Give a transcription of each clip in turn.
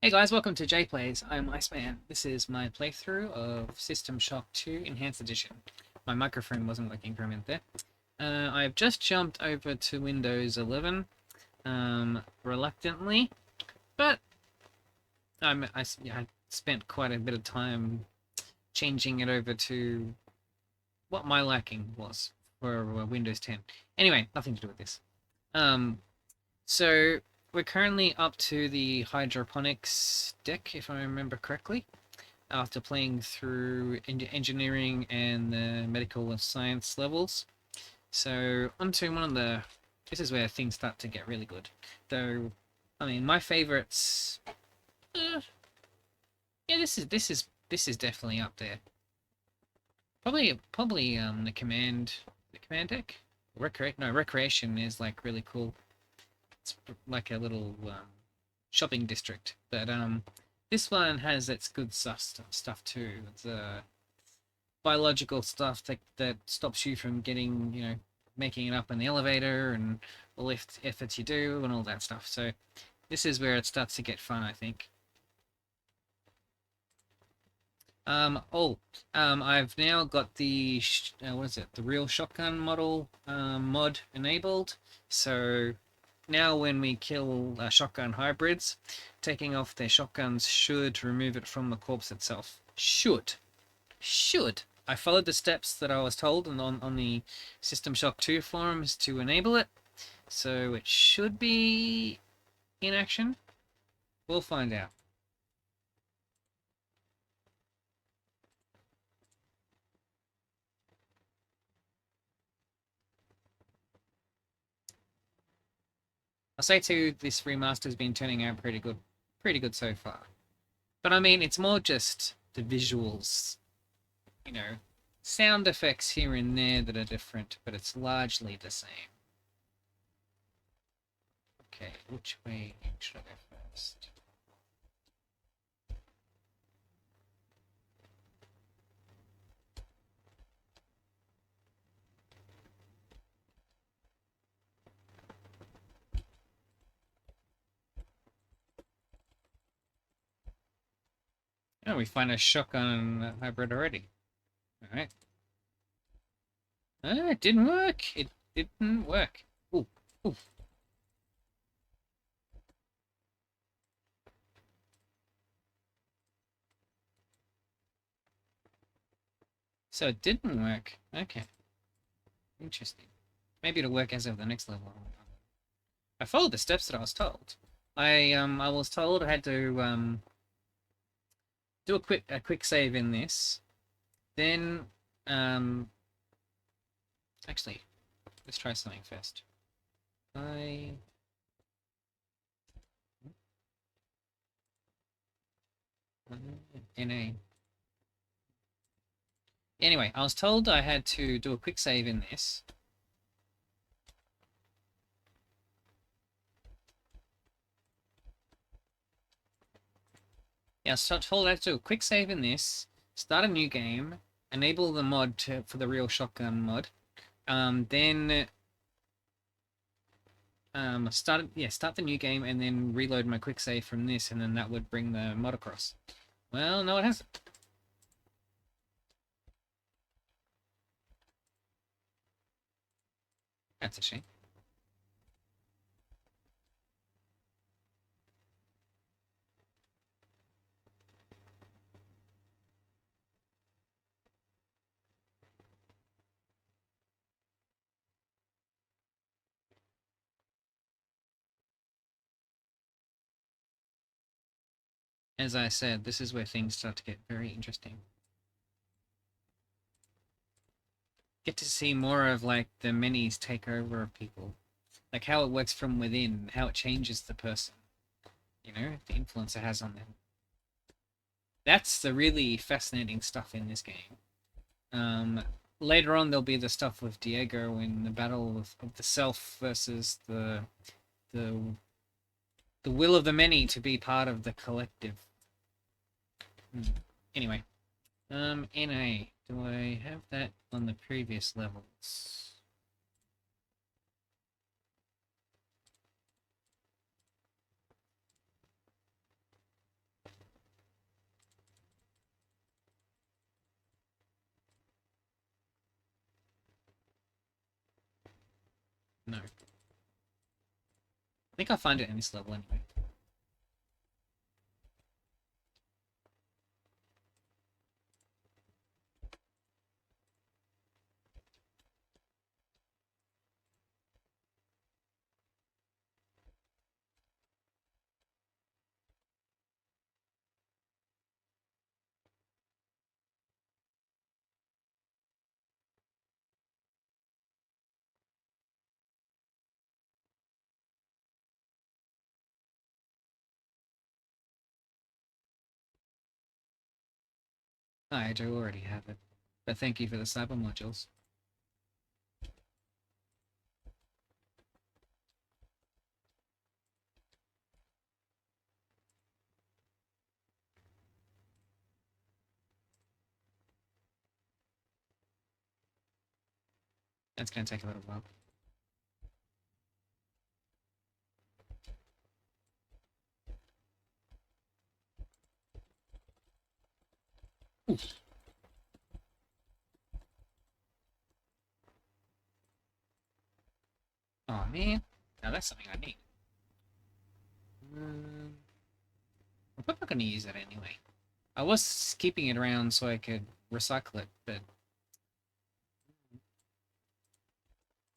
Hey guys, welcome to JPlays. I'm Iceman. This is my playthrough of System Shock 2 Enhanced Edition. My microphone wasn't working for a minute there. I've just jumped over to Windows 11, reluctantly, but I spent quite a bit of time changing it over to what my liking was for Windows 10. Anyway, nothing to do with this. So we're currently up to the Hydroponics deck, if I remember correctly, after playing through engineering and the medical and science levels. So onto one of the... This is where things start to get really good. Though, I mean, my favorites... yeah, this is definitely up there. Probably the command deck. Recreation is like really cool. It's like a little shopping district, but this one has its good stuff too. It's biological stuff that stops you from getting, making it up in the elevator and all the efforts you do and all that stuff. So this is where it starts to get fun, I think. I've now got the what is it? The real shotgun model mod enabled. So now when we kill shotgun hybrids, taking off their shotguns should remove it from the corpse itself. Should. I followed the steps that I was told on the System Shock 2 forums to enable it, so it should be in action. We'll find out. I'll say too, this remaster's been turning out pretty good so far. But I mean, it's more just the visuals, sound effects here and there that are different, but it's largely the same. Okay, which way should I go first? Oh, we find a shotgun hybrid already. Alright. Oh, it didn't work. It didn't work. Ooh, ooh. So it didn't work. Okay. Interesting. Maybe it'll work as of the next level. I followed the steps that I was told. I was told I had to do a quick save in this. Then actually, let's try something first. NA. Anyway, I was told I had to do a quick save in this. Yeah, I was told I had to do a quick save in this, start a new game, enable the mod for the real shotgun mod, then start the new game and then reload my quick save from this, and then that would bring the mod across. Well, no, it hasn't. That's a shame. As I said, this is where things start to get very interesting. Get to see more of like the minis take over of people, like how it works from within, how it changes the person, the influence it has on them. That's the really fascinating stuff in this game. Later on, there'll be the stuff with Diego in the battle of the self versus the the will of the many to be part of the collective. Anyway, NA. Do I have that on the previous levels? think I'll find it in this level anyway. I do already have it. But thank you for the cyber modules. That's going to take a little while. Oof. Oh man, now that's something I need. I'm probably going to use it anyway. I was keeping it around so I could recycle it, but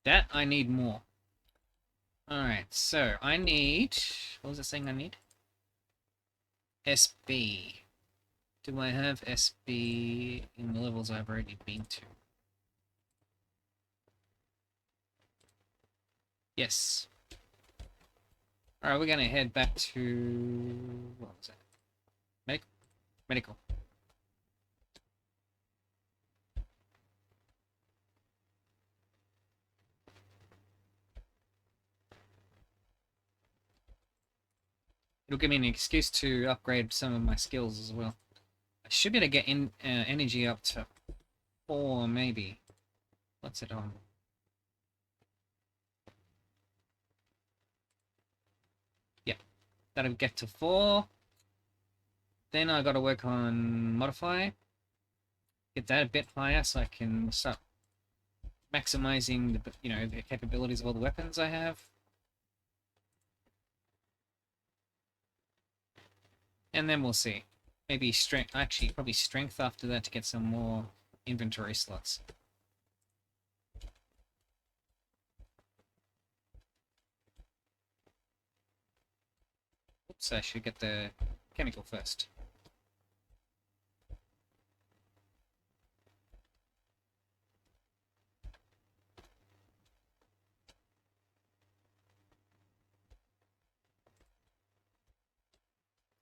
that I need more. Alright, so I need... What was it saying I need? SB. Do I have SB in the levels I've already been to? Yes. Alright, we're gonna head back to... What was that? Medical. It'll give me an excuse to upgrade some of my skills as well. I should be able to get energy up to 4, maybe. What's it on? Yeah, that'll get to 4. Then I gotta work on modify. Get that a bit higher so I can start maximizing the capabilities of all the weapons I have. And then we'll see. Maybe strength, actually probably strength after that to get some more inventory slots. Oops, I should get the chemical first.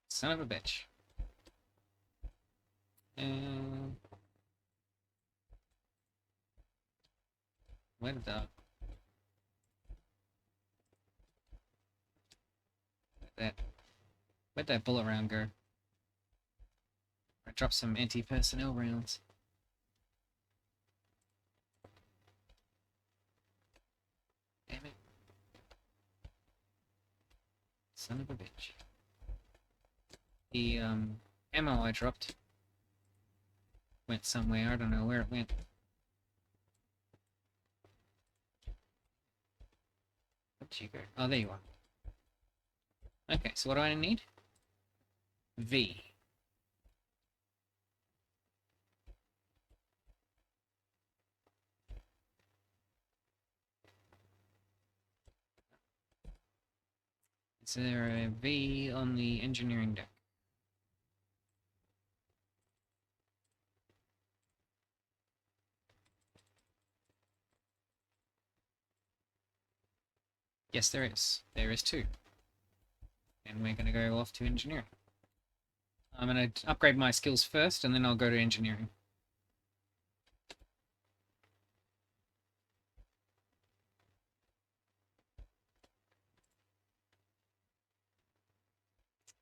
Son of a bitch. Where did where'd that bullet round go? I dropped some anti-personnel rounds. Damn it. Son of a bitch. The ammo I dropped went somewhere. I don't know where it went. Where'd you go? Oh, there you are. Okay, so what do I need? V. Is there a V on the engineering deck? Yes, there is. There is 2. And we're going to go off to engineering. I'm going to upgrade my skills first, and then I'll go to engineering.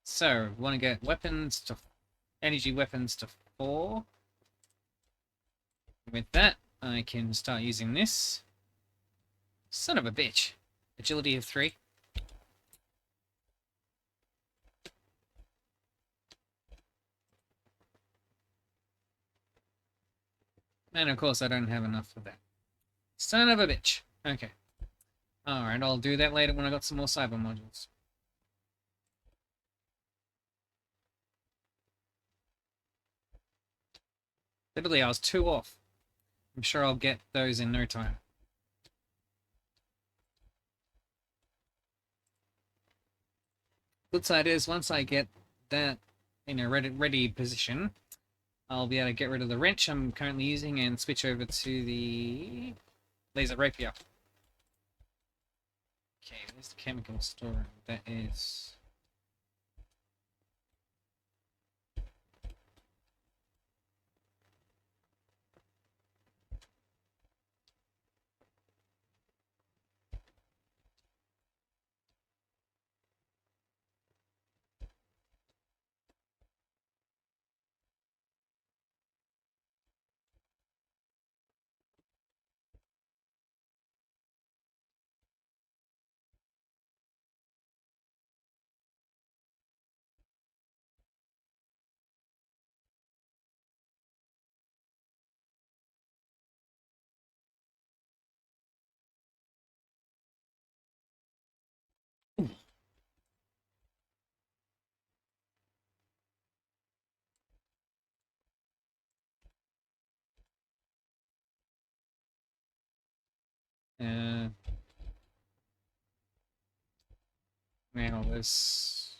So, we want to get weapons to... energy weapons to 4. With that, I can start using this. Son of a bitch. Agility of 3. And of course I don't have enough for that. Son of a bitch. Okay. Alright, I'll do that later when I got some more cyber modules. Literally, I was 2 off. I'm sure I'll get those in no time. Good side is, once I get that in a ready position, I'll be able to get rid of the wrench I'm currently using and switch over to the laser rapier. Okay, where's the chemical store? That is... Uh, now this...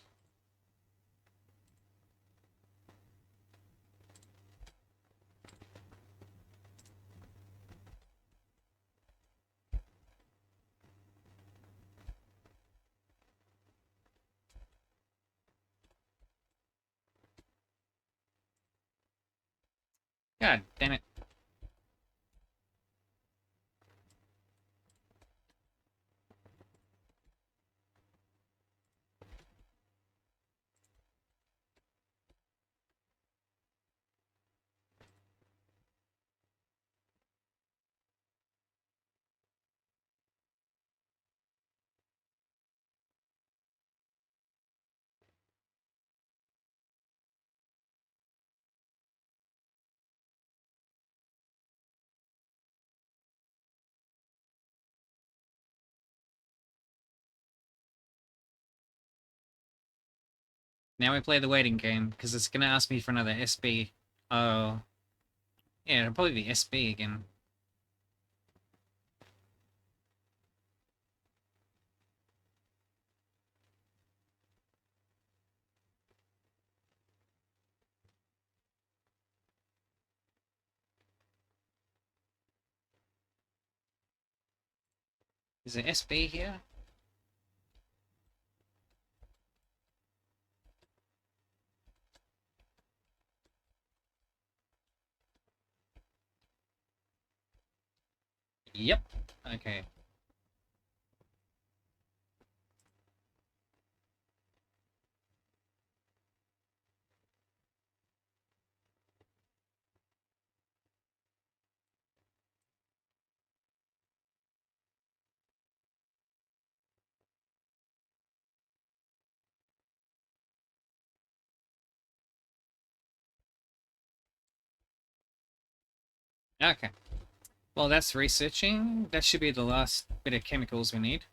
God damn it. Now we play the waiting game, because it's going to ask me for another SB. Oh. Yeah, it'll probably be SB again. Is it SB here? Yep. Okay. Okay. Well, that's researching. That should be the last bit of chemicals we need.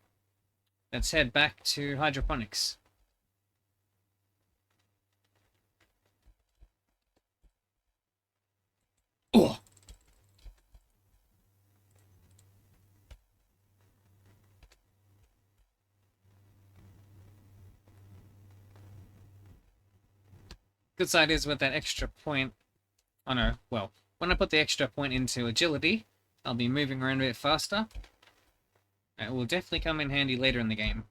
Let's head back to hydroponics. Oh! Good side is with that extra point... Oh no, well, when I put the extra point into agility, I'll be moving around a bit faster. It will definitely come in handy later in the game.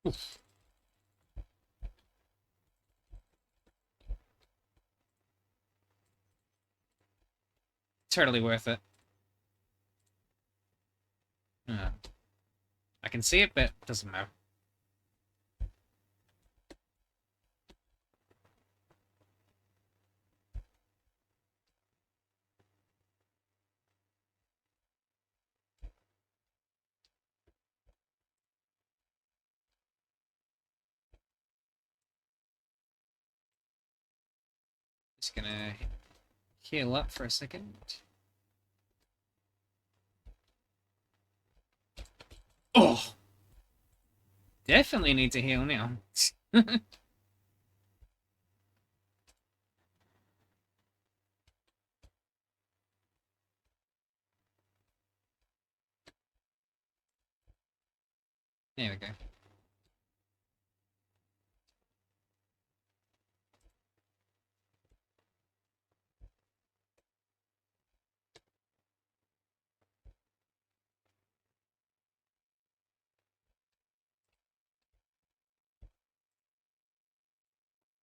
Oof. Totally worth it. I can see it, but it doesn't matter. Just gonna heal up for a second. Oh! Definitely need to heal now. There we go.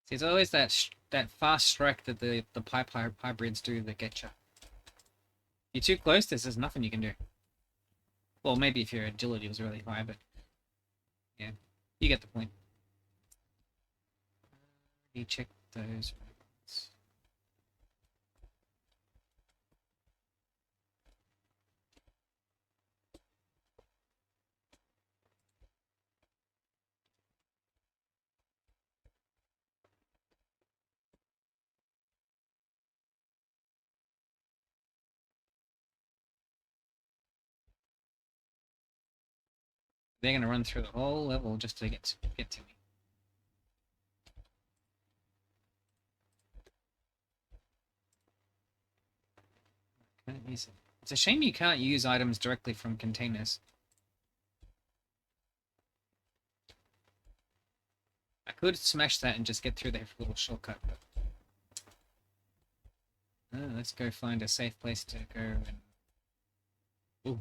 See, it's always that fast strike that the pipe hybrids do that get you. You're too close, there's nothing you can do. Well, maybe if your agility was really high, but yeah, you get the point. You check those. They're gonna run through the whole level just to get to me. Can't use it. It's a shame you can't use items directly from containers. I could smash that and just get through there for a little shortcut, but let's go find a safe place to go and. Ooh.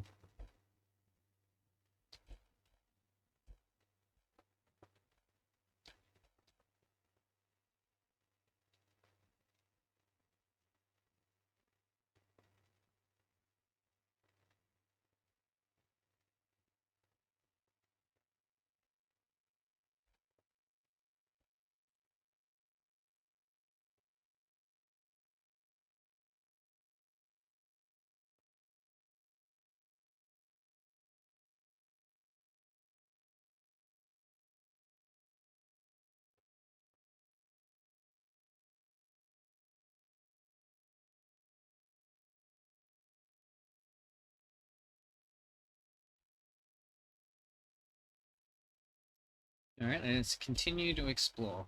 Alright, let's continue to explore.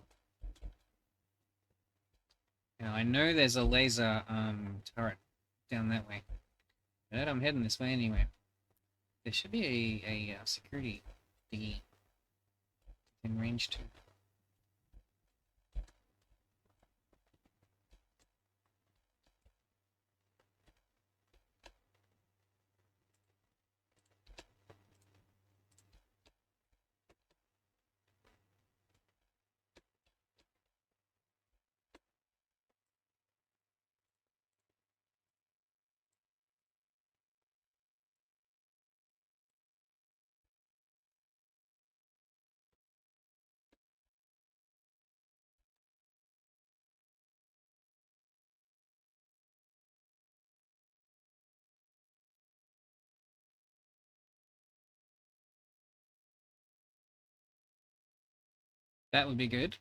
Now, I know there's a laser turret down that way. But I'm heading this way anyway. There should be a security thingy in range to. That would be good.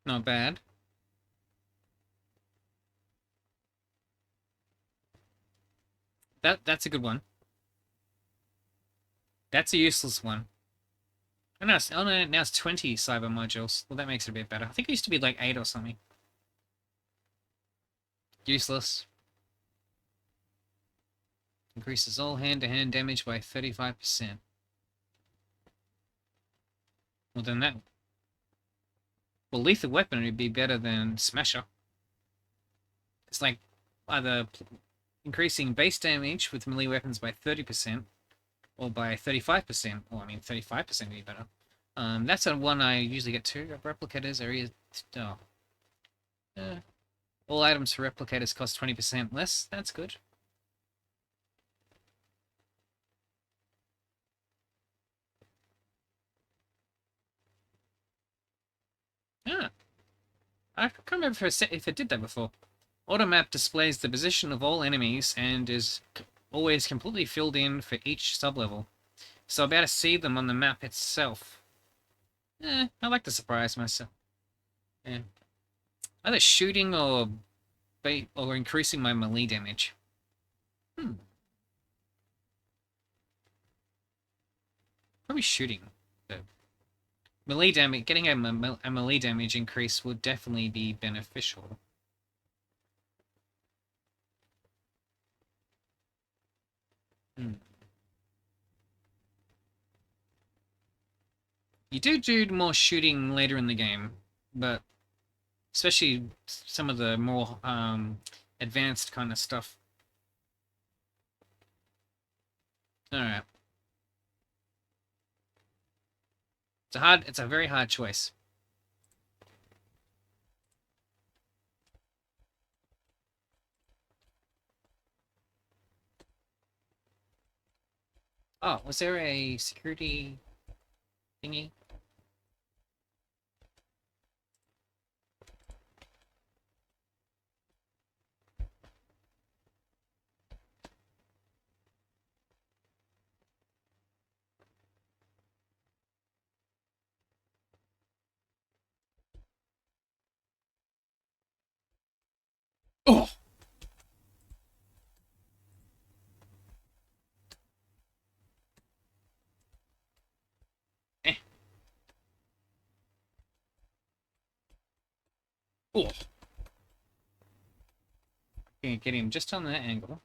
Not bad. That's a good one. That's a useless one. Oh, no, oh no, now it's 20 cyber modules. Well, that makes it a bit better. I think it used to be like 8 or something. Useless. Increases all hand-to-hand damage by 35%. Well, then that. Well, lethal weapon would be better than Smasher. It's like either increasing base damage with melee weapons by 30% or by 35%. Well, I mean, 35% would be better. That's a one I usually get too. Replicators are oh. All items for replicators cost 20% less. That's good. Yeah. I can't remember if it did that before. Automap displays the position of all enemies and is always completely filled in for each sublevel. So I'll be able to see them on the map itself. I like to surprise myself. Yeah. Either shooting or increasing my melee damage. Hmm. Probably shooting. But melee damage, getting a melee damage increase would definitely be beneficial. Hmm. You do more shooting later in the game, but especially some of the more advanced kind of stuff. All right, it's a very hard choice. Oh, was there a security thingy? Oh, eh. Oh, can't get him just on that angle.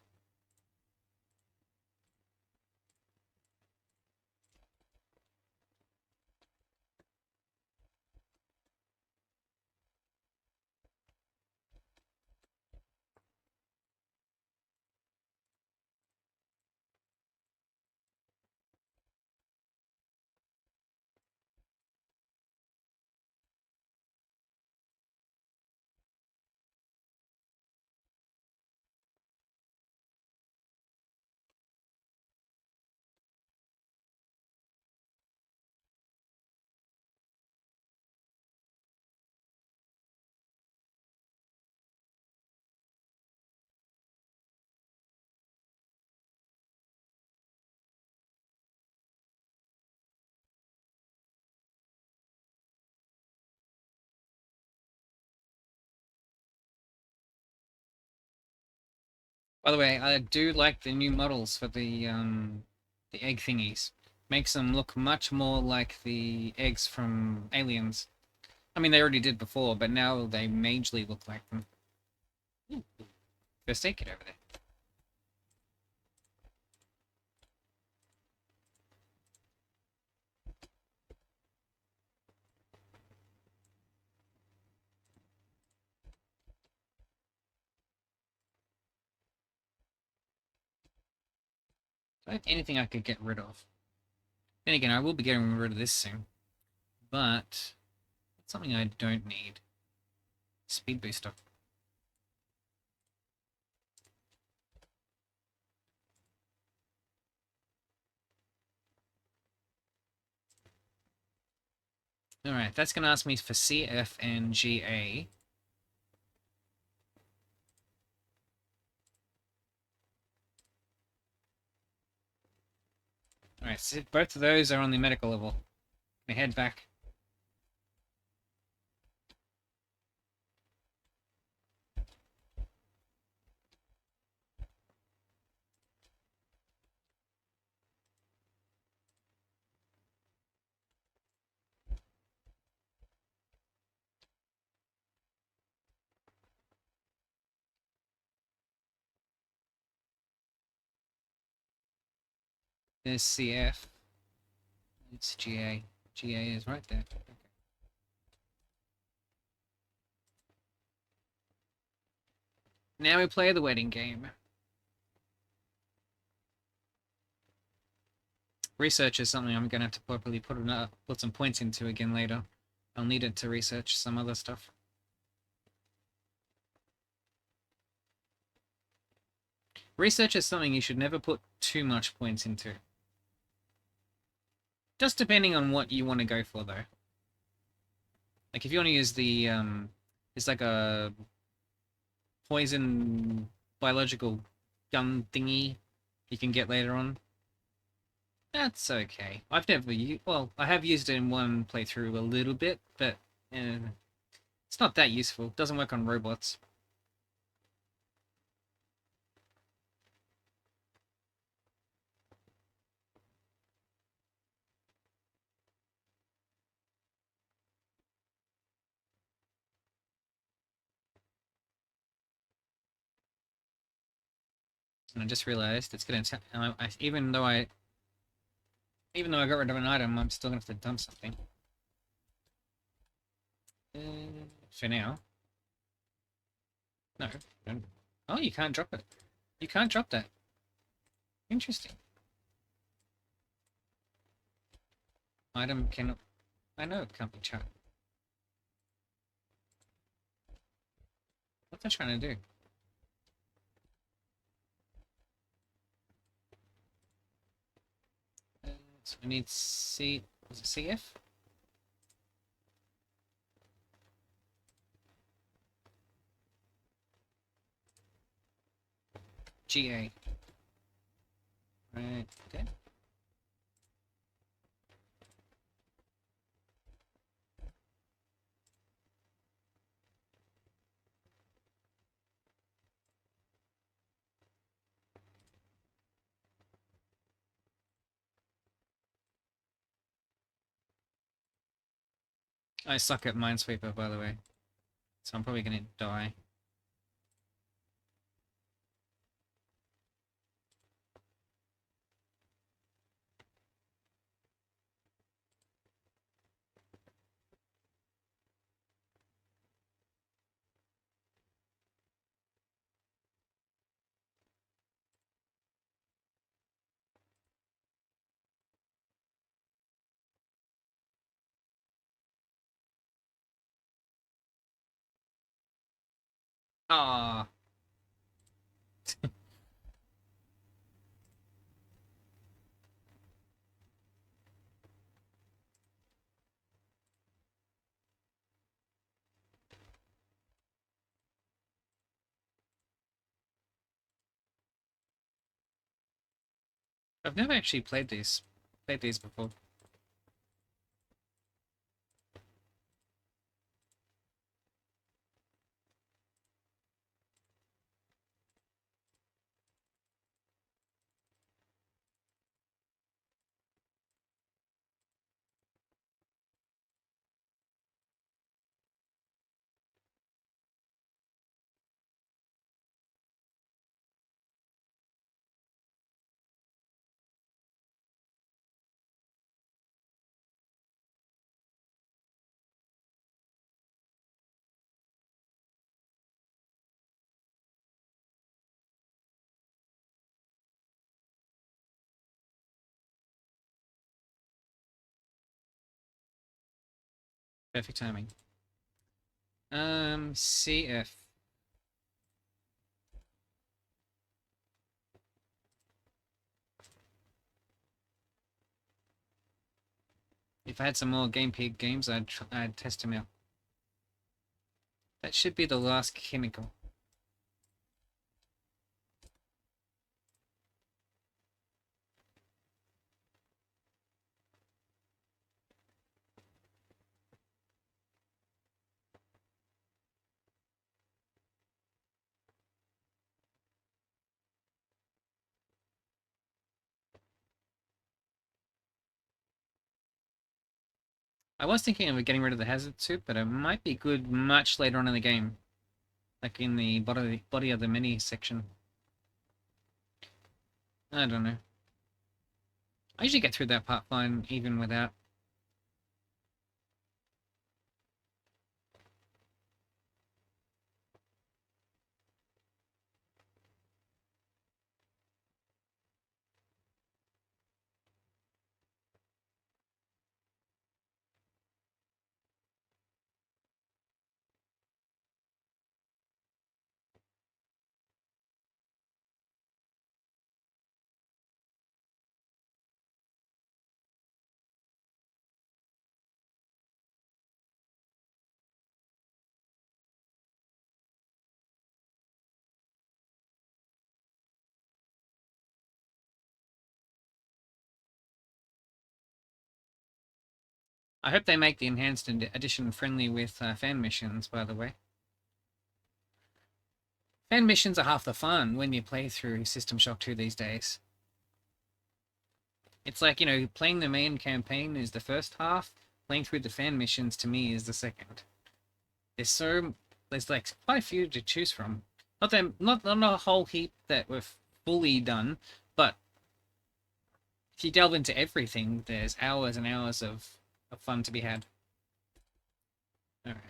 By the way, I do like the new models for the egg thingies. Makes them look much more like the eggs from Aliens. I mean, they already did before, but now they majorly look like them. Ooh, first aid kit over there. Do I have anything I could get rid of? Then again, I will be getting rid of this soon. But it's something I don't need. Speed booster. Alright, that's going to ask me for CF and GA. Alright, so both of those are on the medical level. We head back. There's CF. It's GA. GA is right there. Okay. Now we play the wedding game. Research is something I'm going to have to properly put some points into again later. I'll need it to research some other stuff. Research is something you should never put too much points into. Just depending on what you want to go for, though. Like, if you want to use the, it's like a poison biological gun thingy you can get later on. That's okay. I've never used, well, I have used it in one playthrough a little bit, but it's not that useful. It doesn't work on robots. And I just realized it's gonna even though I got rid of an item, I'm still gonna have to dump something. For now. No, don't. Oh, you can't drop it. You can't drop that. Interesting. Item cannot. I know it can't be chucked. What's that trying to do? So we need C. Was it CF? GA. Right. Okay. I suck at Minesweeper, by the way, so I'm probably gonna die. Ah, I've never actually played these before. Perfect timing. CF. If I had some more Game Pig games, I'd test them out. That should be the last chemical. I was thinking of getting rid of the hazard suit, but it might be good much later on in the game, like in the body of the mini section. I don't know. I usually get through that part fine, even without. I hope they make the enhanced edition friendly with fan missions, by the way. Fan missions are half the fun when you play through System Shock 2 these days. It's like, you know, playing the main campaign is the first half, playing through the fan missions to me is the second. There's like quite a few to choose from. Not a whole heap that were fully done, but if you delve into everything, there's hours and hours of fun to be had. Alright.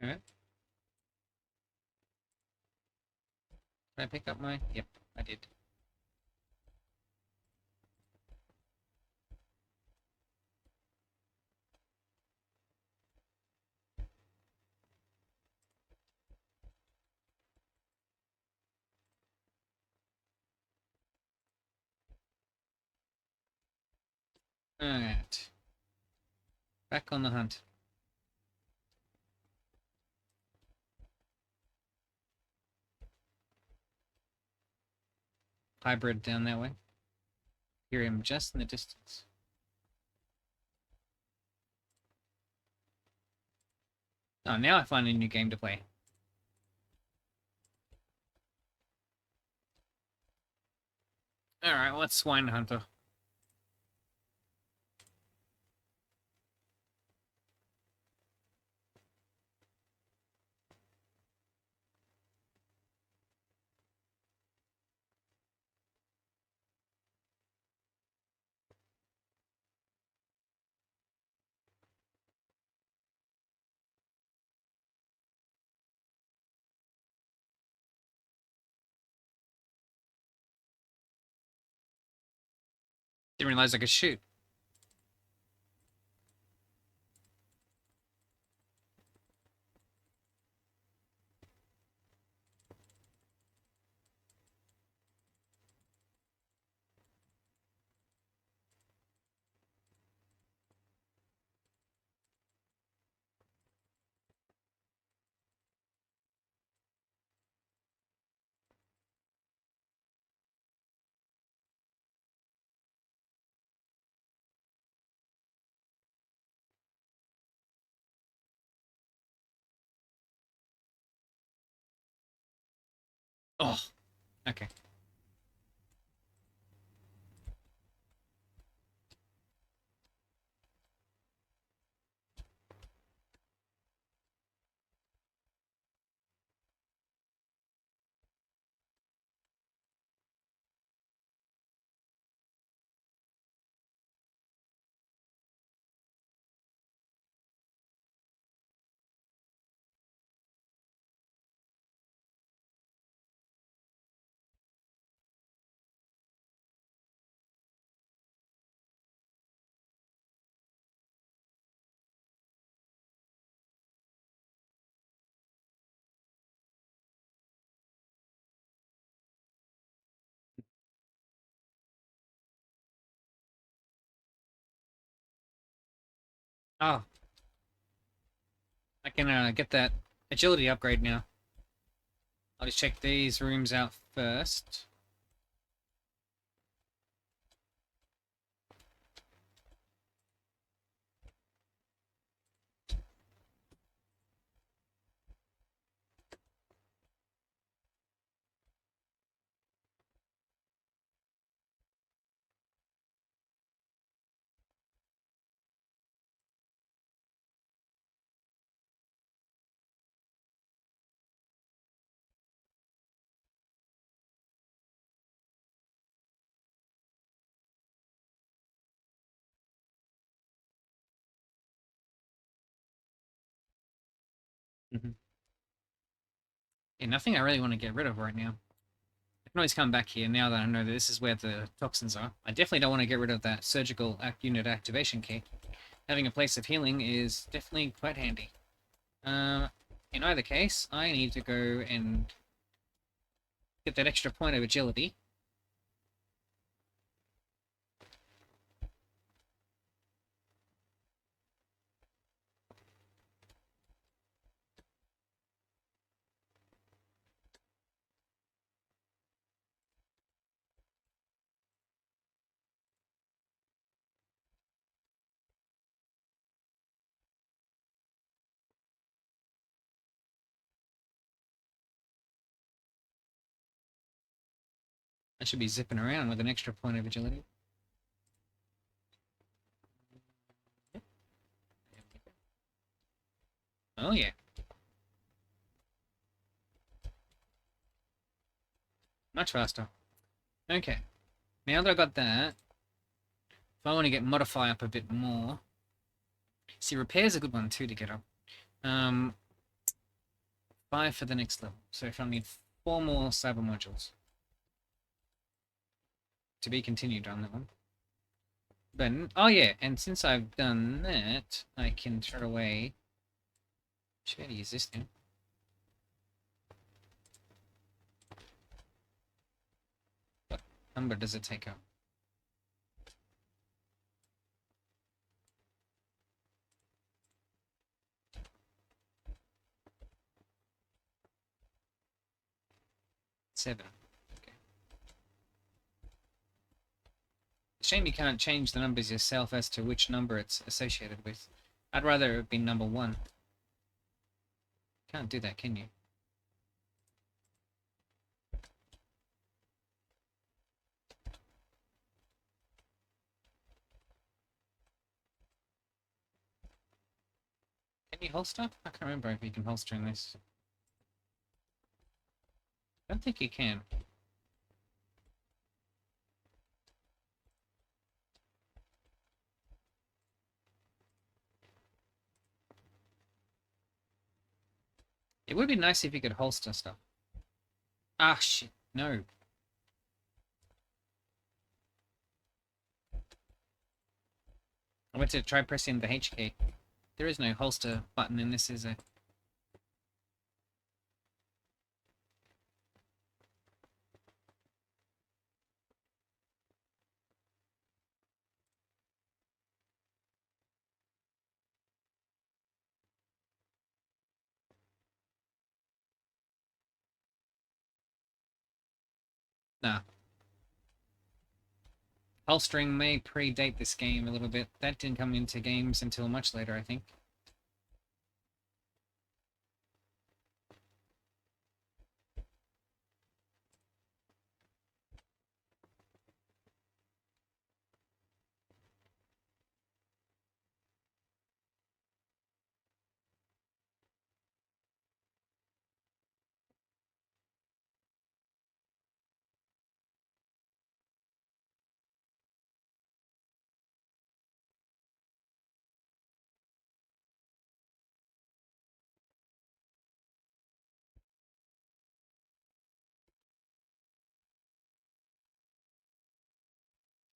Alright. Did I pick up my... Yep, I did. Alright. Back on the hunt. Hybrid down that way. Hear him just in the distance. Oh, now I find a new game to play. Alright, what's Swine Hunter? Didn't realize I could shoot. Oh, okay. Oh, I can get that agility upgrade now. I'll just check these rooms out first. Mm-hmm. Yeah, nothing I really want to get rid of right now. I can always come back here now that I know that this is where the toxins are. I definitely don't want to get rid of that surgical unit activation key. Having a place of healing is definitely quite handy. In either case, I need to go and get that extra point of agility. I should be zipping around with an extra point of agility. Oh yeah. Much faster. Okay. Now that I got that, if I want to get modify up a bit more. See, repair's a good one too to get up. 5 for the next level. So if I need 4 more cyber modules. To be continued on that one. But, oh yeah, and since I've done that, I can throw away... Should be able to use this now. What number does it take up? Seven. Okay. Shame you can't change the numbers yourself as to which number it's associated with. I'd rather it be number 1. Can't do that, can you? Can you holster? I can't remember if you can holster in this. I don't think you can. It would be nice if you could holster stuff. Ah, shit. No. I went to try pressing the H key. There is no holster button in this, is there? Nah. Holstering may predate this game a little bit. That didn't come into games until much later, I think.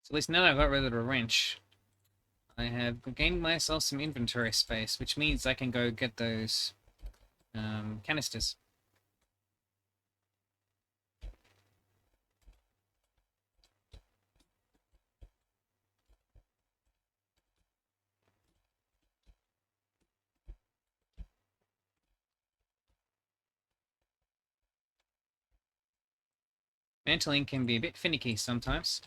So at least now I've got rid of the wrench, I have gained myself some inventory space, which means I can go get those canisters. Mantling can be a bit finicky sometimes.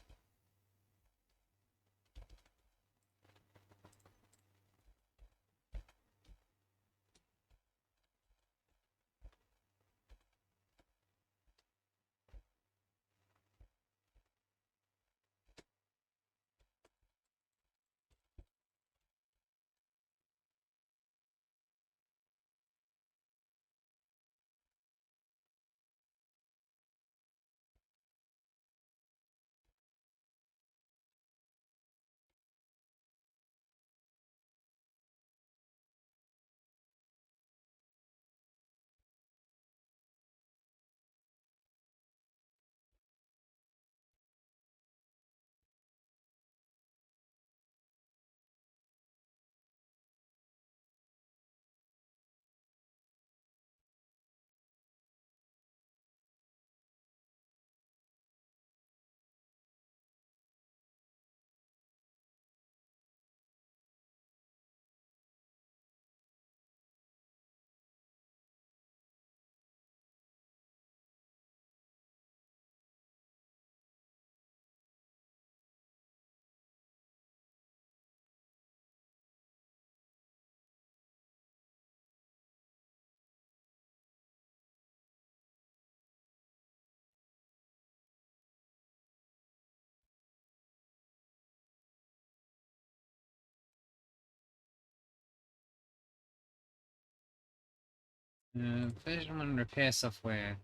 Version 1 repair software.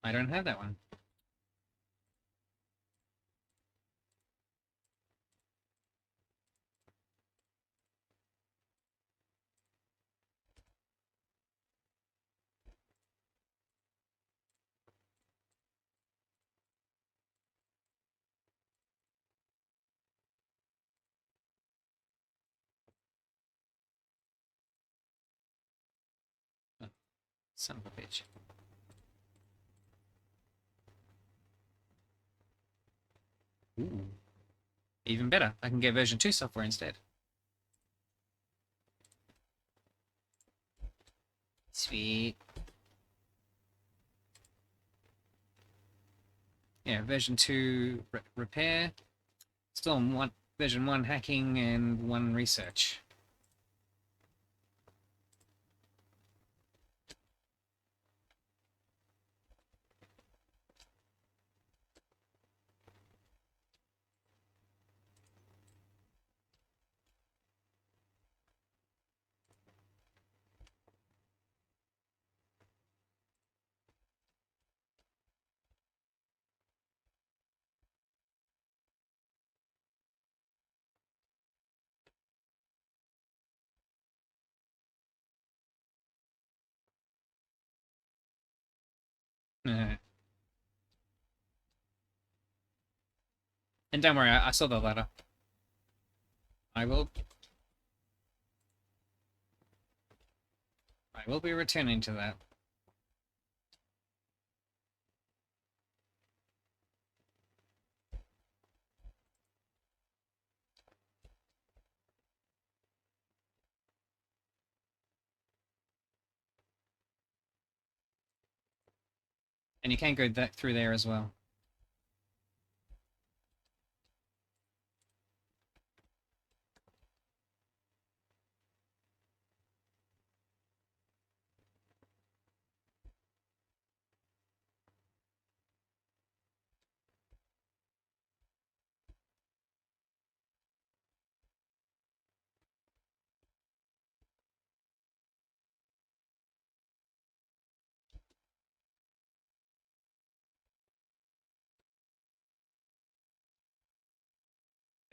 I don't have that one. Oh, son of a bitch. Ooh. Even better, I can get version 2 software instead. Sweet. Yeah, version 2 repair. Still on version 1 hacking and 1 research. Uh, and don't worry, I saw the letter. I will be returning to that. And you can go through there as well.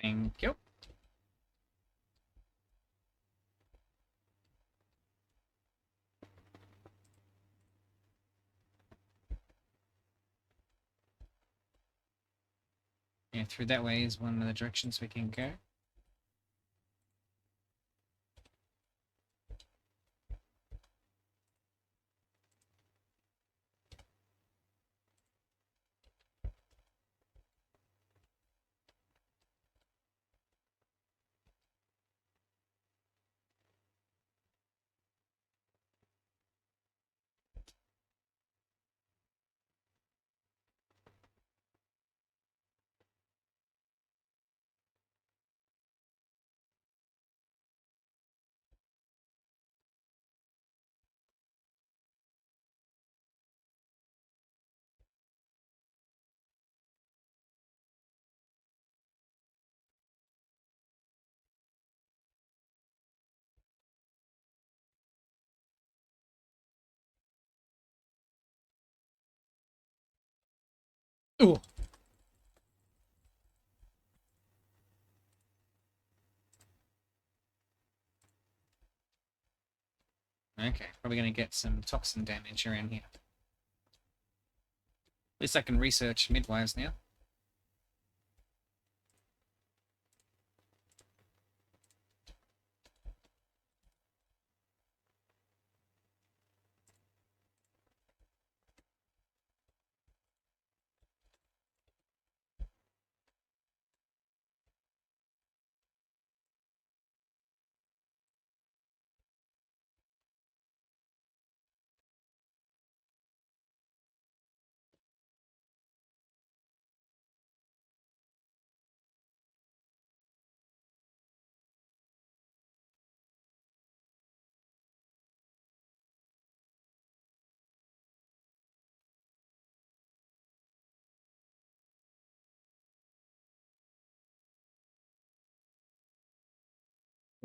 Thank you. Yeah, through that way is one of the directions we can go. Ooh. Okay, probably going to get some toxin damage around here. At least I can research midwives now.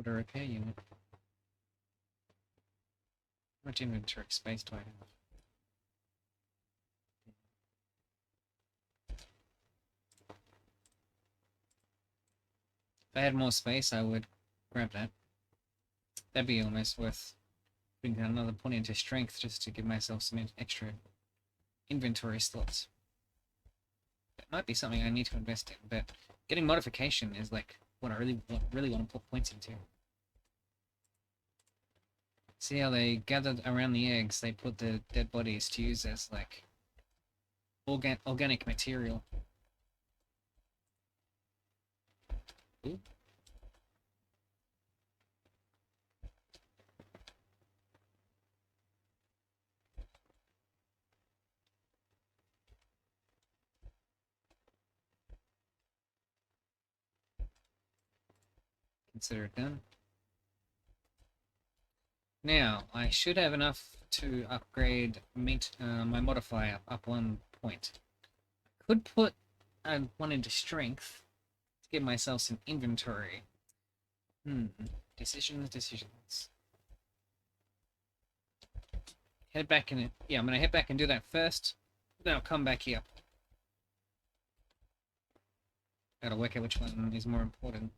Put a repair unit. How much inventory space do I have? If I had more space, I would grab that. That'd be almost worth putting another point into strength just to give myself some extra inventory slots. That might be something I need to invest in, but getting modification is like what I really want to put points into. See how they gathered around the eggs, they put the dead bodies to use as like organic material. Ooh. Consider it done. Now, I should have enough to upgrade my modifier up 1 point. Could put one into strength to give myself some inventory. Decisions. Head back in. Yeah, I'm gonna head back and do that first. Then I'll come back here. Gotta work out which one is more important.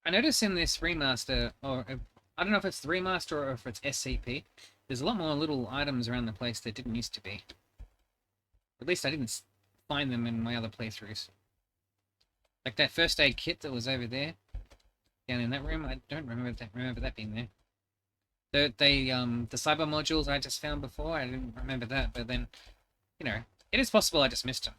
I notice in this remaster, or I don't know if it's the remaster or if it's SCP, there's a lot more little items around the place that didn't used to be. At least I didn't find them in my other playthroughs. Like that first aid kit that was over there, down in that room. I don't remember that being there. The cyber modules I just found before, I didn't remember that, but then, you know, it is possible I just missed them.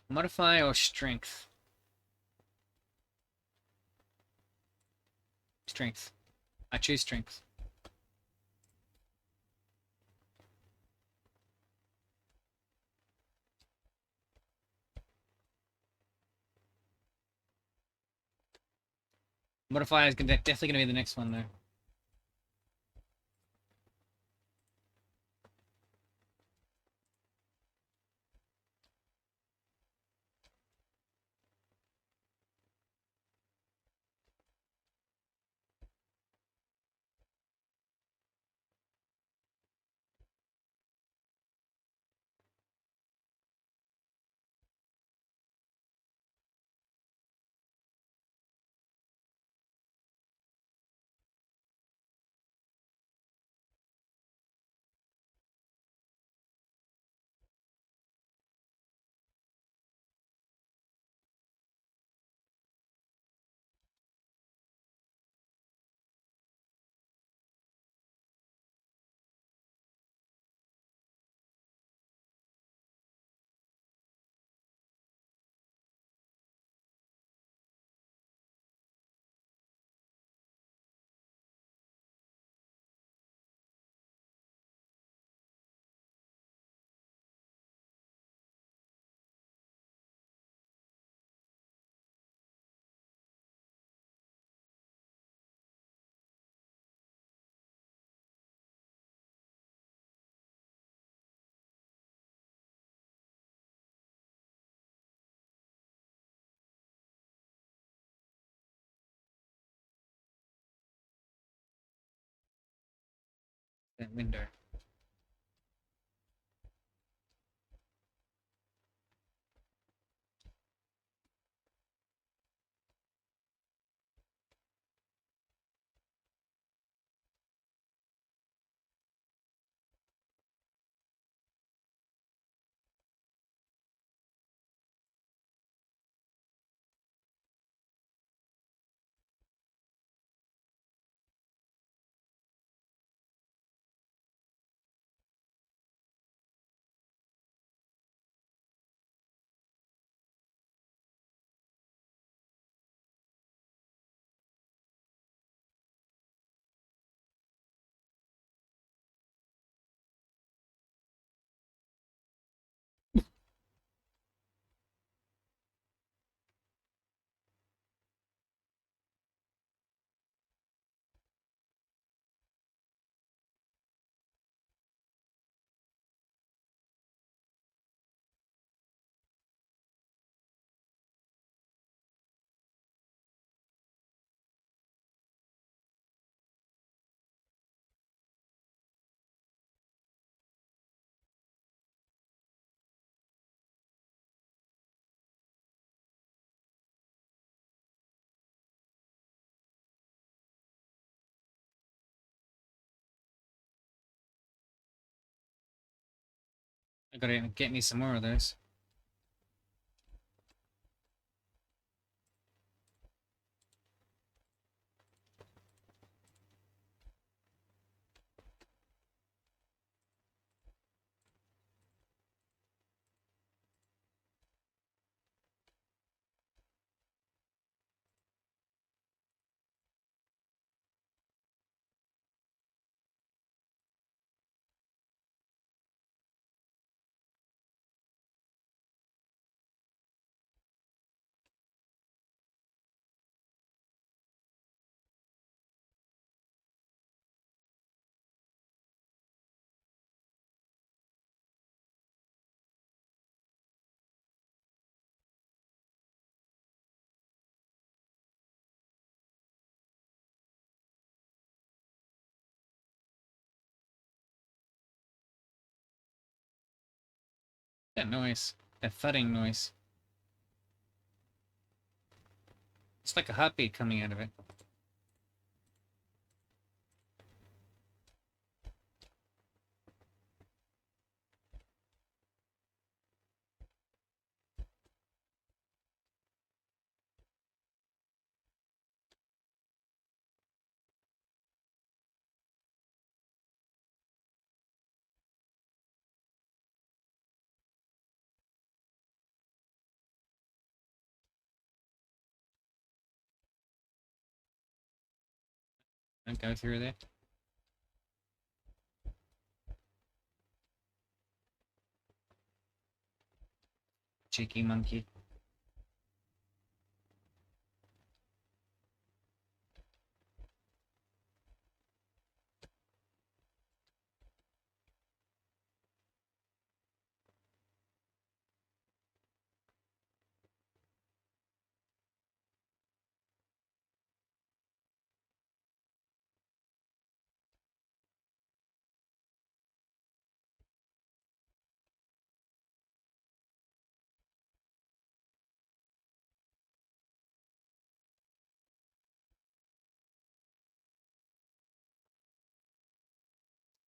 Modify or strength? Strength. I choose strength. Modifier is definitely going to be the next one, though. That window. I gotta get me some more of those. That noise. That thudding noise. It's like a heartbeat coming out of it. Don't go through there. Cheeky monkey.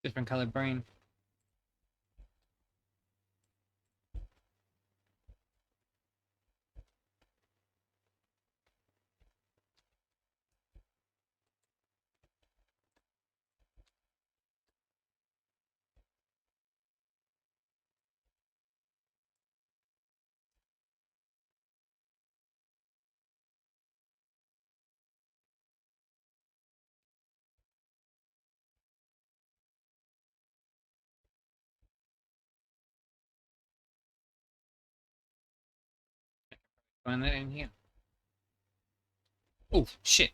Different colored brain. Find that in here. Oh, shit.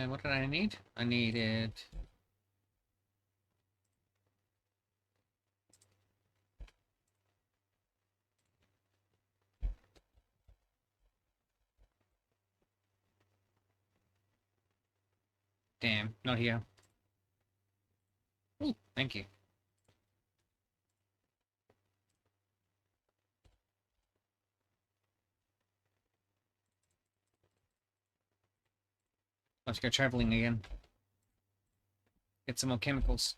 What did I need? I needed... Damn, not here. Ooh, thank you. Let's go traveling again. Get some more chemicals.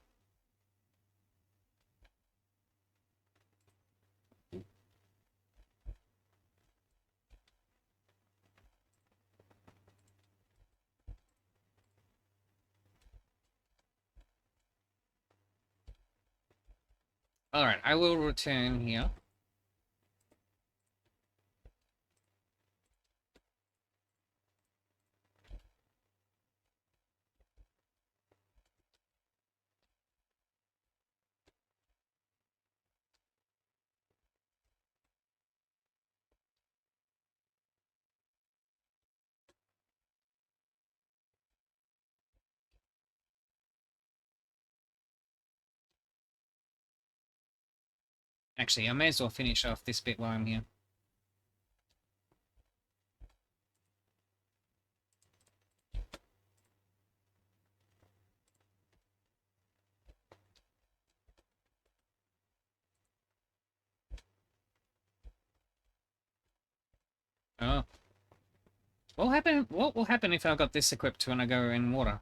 Alright, I will return here. Actually, I may as well finish off this bit while I'm here. Oh. What will happen if I've got this equipped when I go in water?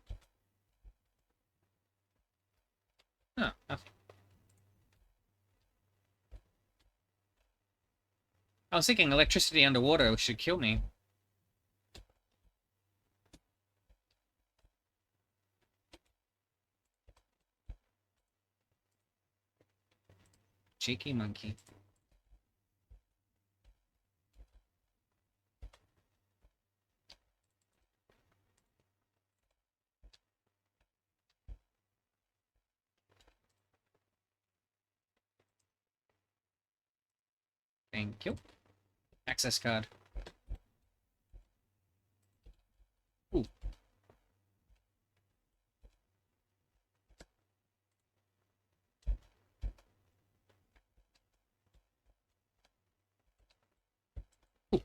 Oh, nothing. I was thinking electricity underwater should kill me. Cheeky monkey. Thank you. Access card. Ooh. Ooh.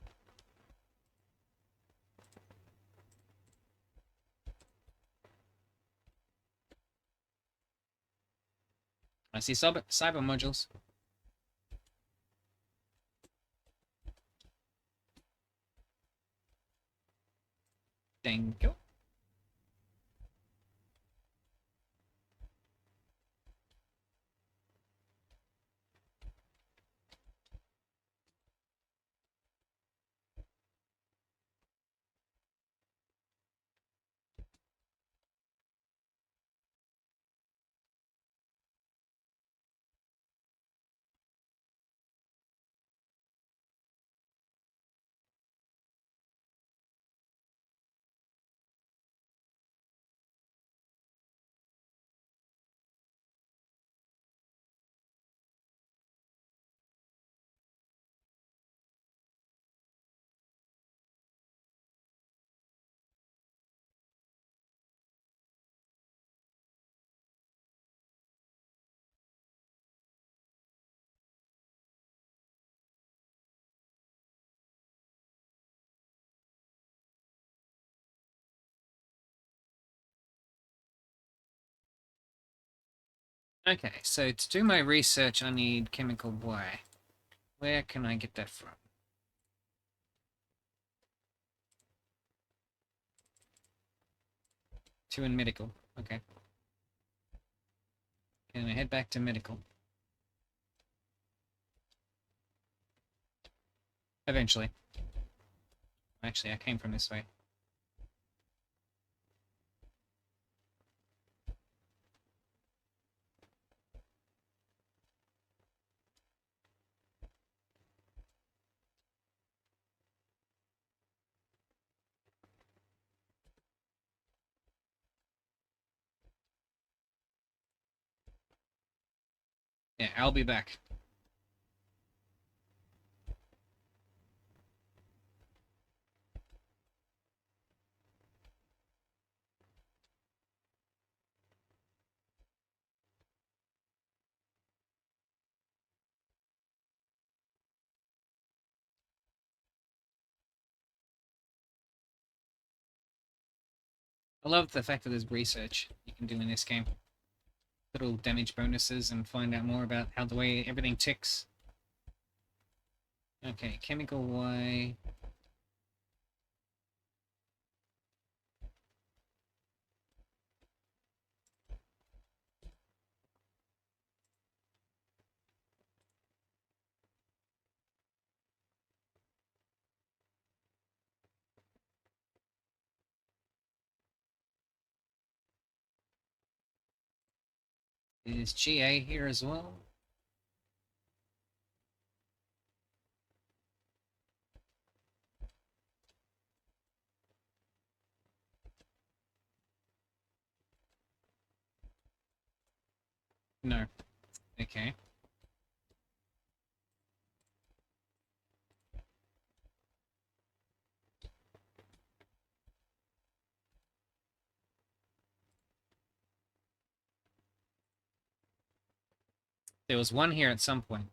I see cyber modules. Thank you. Okay, so to do my research, I need chemical Y. Where can I get that from? Two in medical. Okay. Can I head back to medical? Eventually. Actually, I came from this way. Yeah, I'll be back. I love the fact that there's research you can do in this game. Little damage bonuses and find out more about how the way everything ticks. Okay, chemical Y. Is GA here as well? No. Okay. There was one here at some point.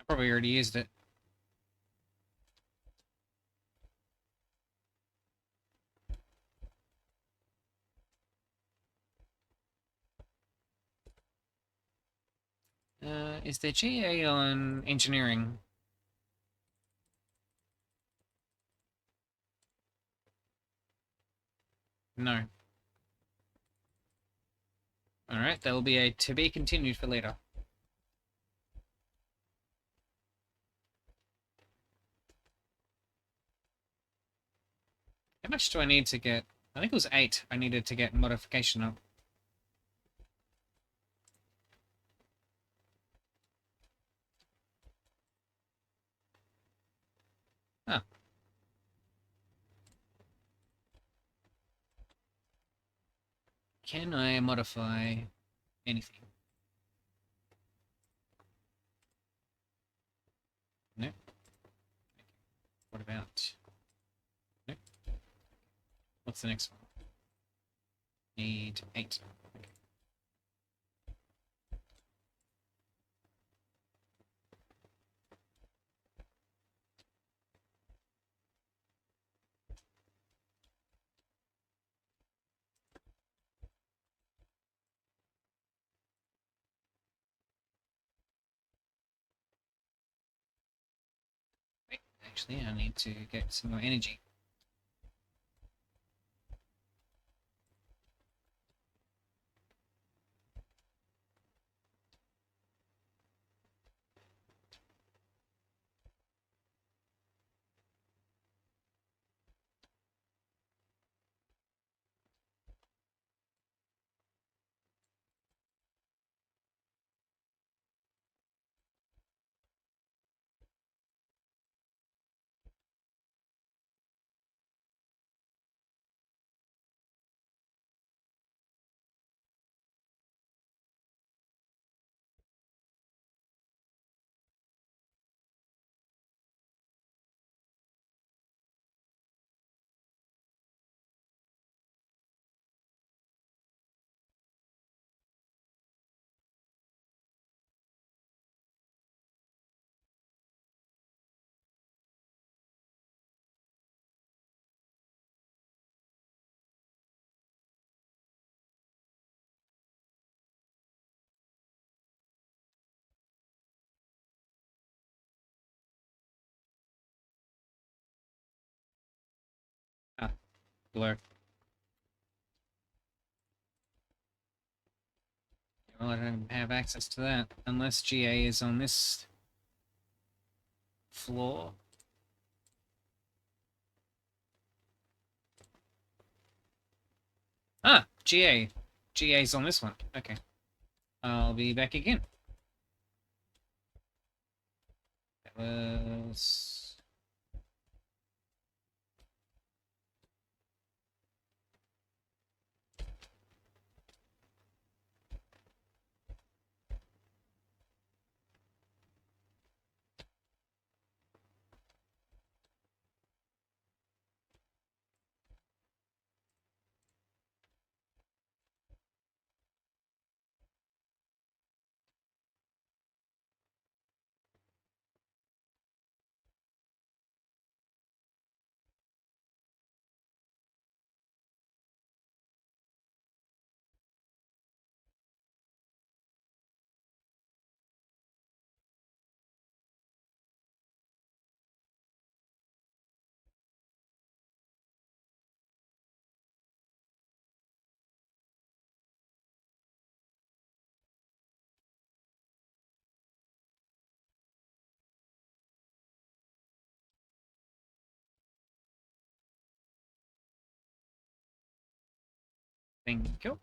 Probably already used it. Is there GA on engineering? No. Alright, that will be a to be continued for later. How much do I need to get? I think it was 8 I needed to get modification up. Ah. Can I modify anything? No. What about? No. What's the next one? Need 8. Okay. Wait, actually, I need to get some more energy. Ah, blur. Well, I don't have access to that unless GA is on this floor. Ah, GA. GA's on this one. Okay. I'll be back again. That was... Thank you.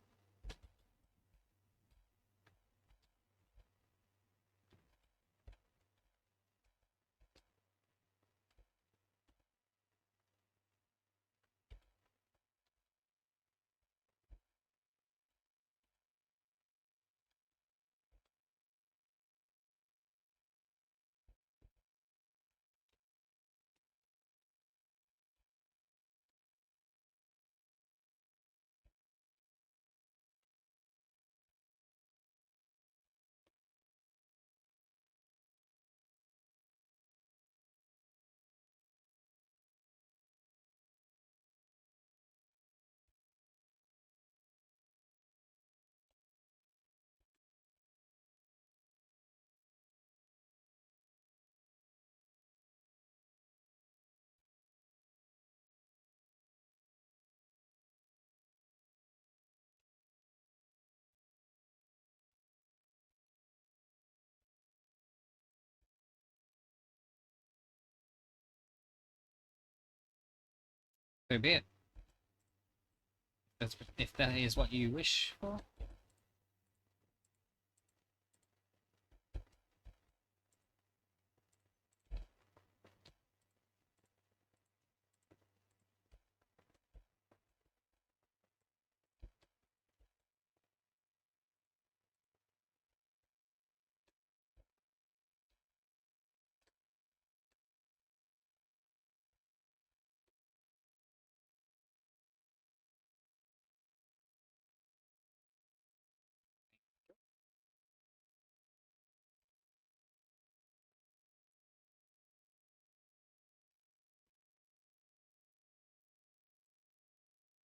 So be it. If that is what you wish for.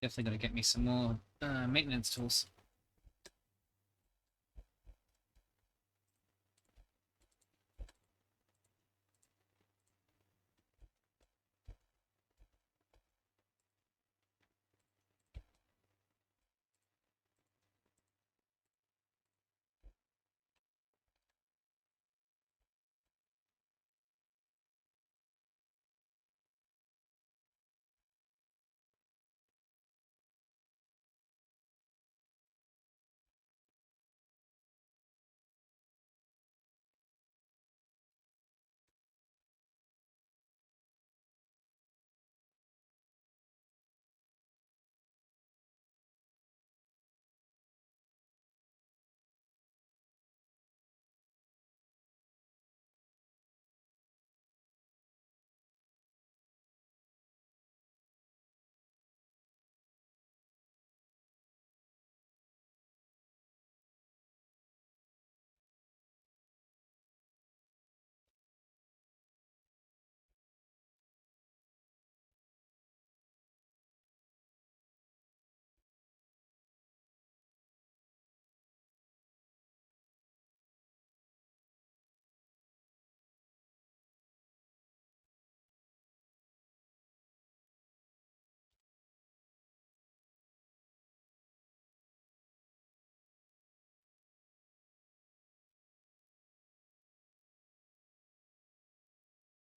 Definitely got to get me some more maintenance tools.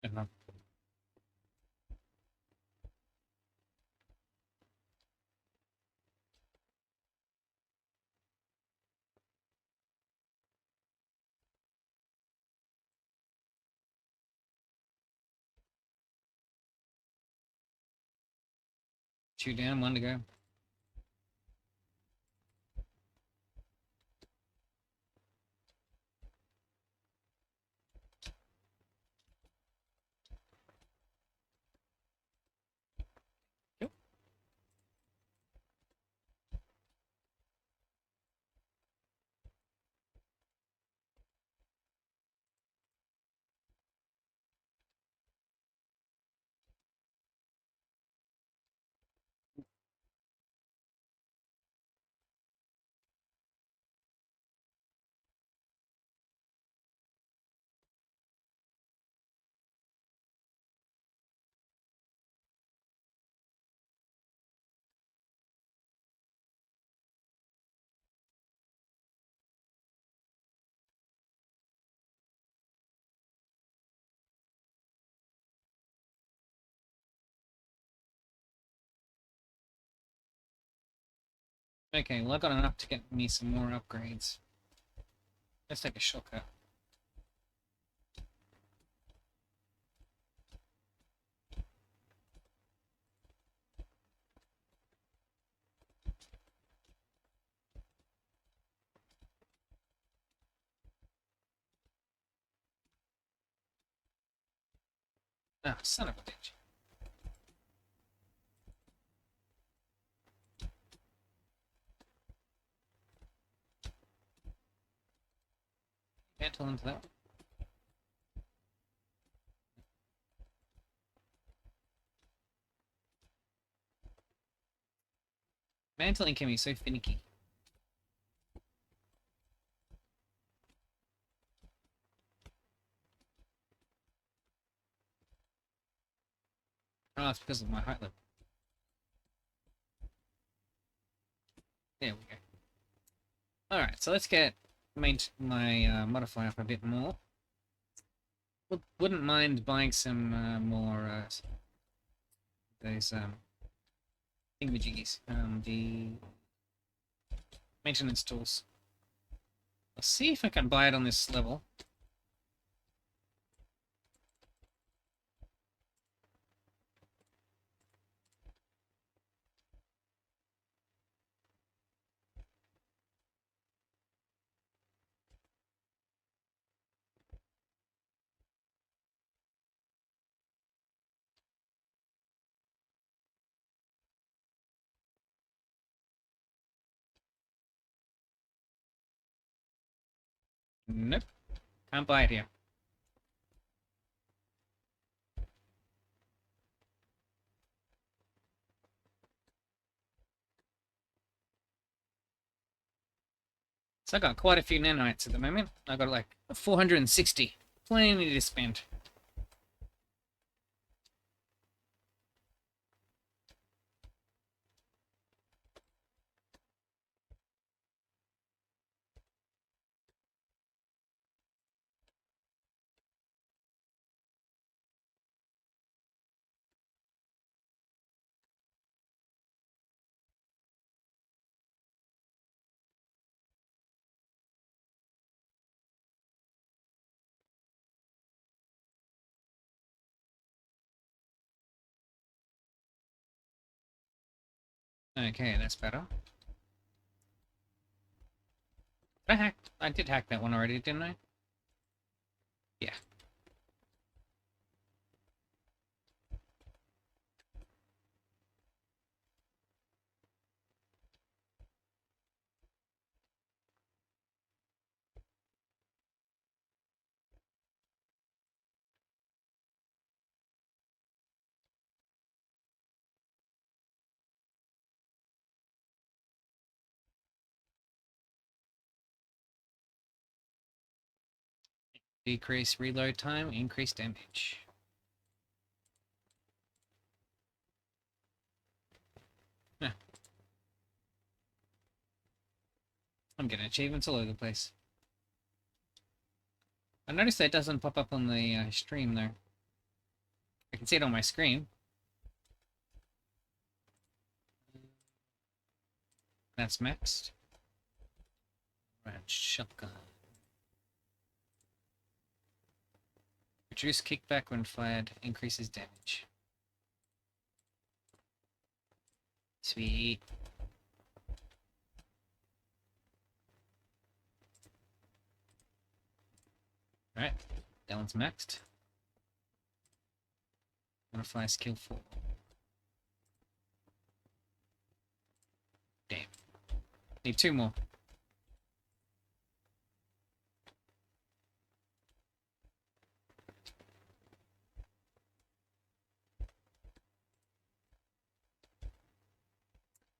Uh-huh. Two down, one to go. Yep. Okay, well I got enough to get me some more upgrades. Let's take a shortcut. Ah, son of a bitch. Mantle into that. Mantling can be so finicky. Oh, it's because of my height level. There we go. Alright, so let's get my modifier up a bit more. Wouldn't mind buying some more those thingamajiggies. The maintenance tools. Let's see if I can buy it on this level. Nope, can't buy it here. So I got quite a few nanites at the moment. I got like 460. Plenty to spend. Okay, that's better. I did hack that one already, didn't I? Yeah. Decrease reload time, increase damage. Huh. I'm getting achievements all over the place. I noticed that it doesn't pop up on the stream though. I can see it on my screen. That's maxed. Right, shotgun. Reduce kickback when fired, increases damage. Sweet. Alright, that one's maxed. Modify skill 4. Damn. Need 2 more.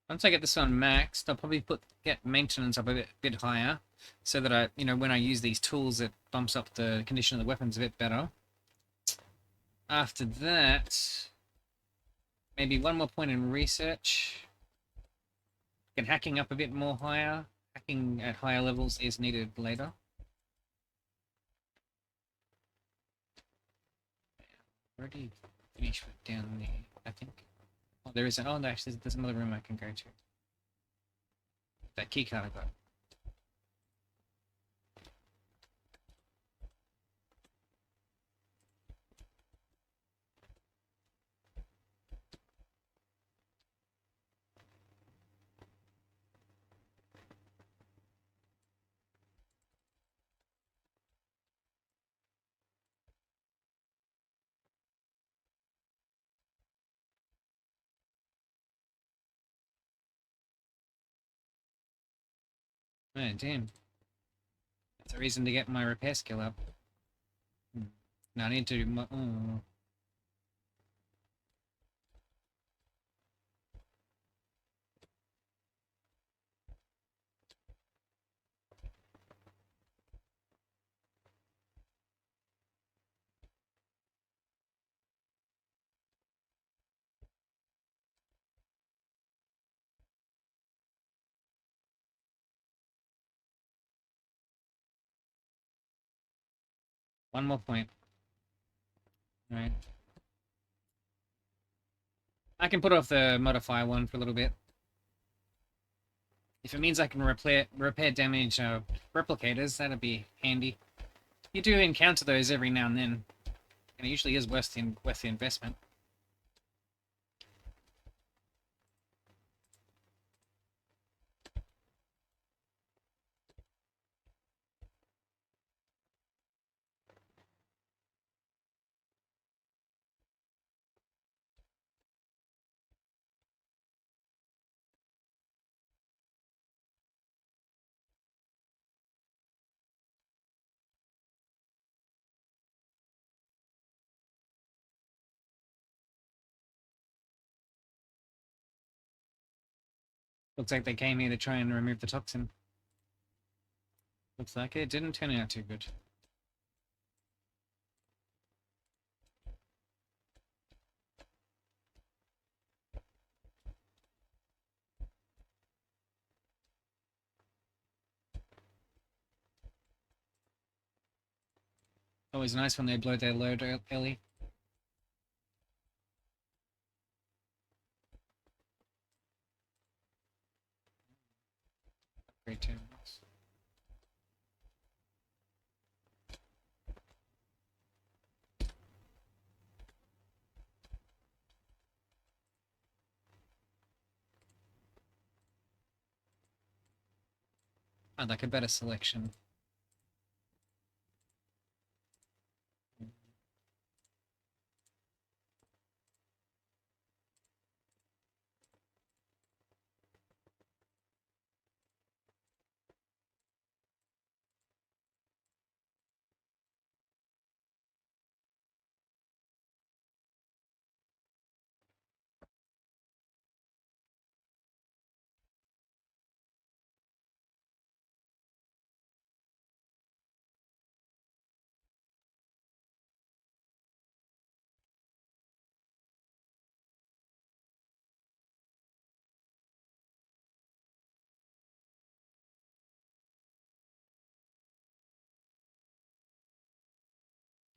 Once I get this one maxed, I'll probably get maintenance up a bit higher, so that when I use these tools, it bumps up the condition of the weapons a bit better. After that, maybe one more point in research. Get hacking up a bit more higher. Hacking at higher levels is needed later. Already finished down there, I think. Oh, there is oh, actually, there's another room I can go to. That keycard I got. Oh, damn. That's a reason to get my repair skill up. Now I need to do my... Oh. One more point. Alright. I can put off the modifier one for a little bit. If it means I can repair damage replicators, that'd be handy. You do encounter those every now and then, and it usually is worth the investment. Looks like they came here to try and remove the toxin. Looks like it didn't turn out too good. Always nice when they blow their load early. Great terminals. I'd like a better selection.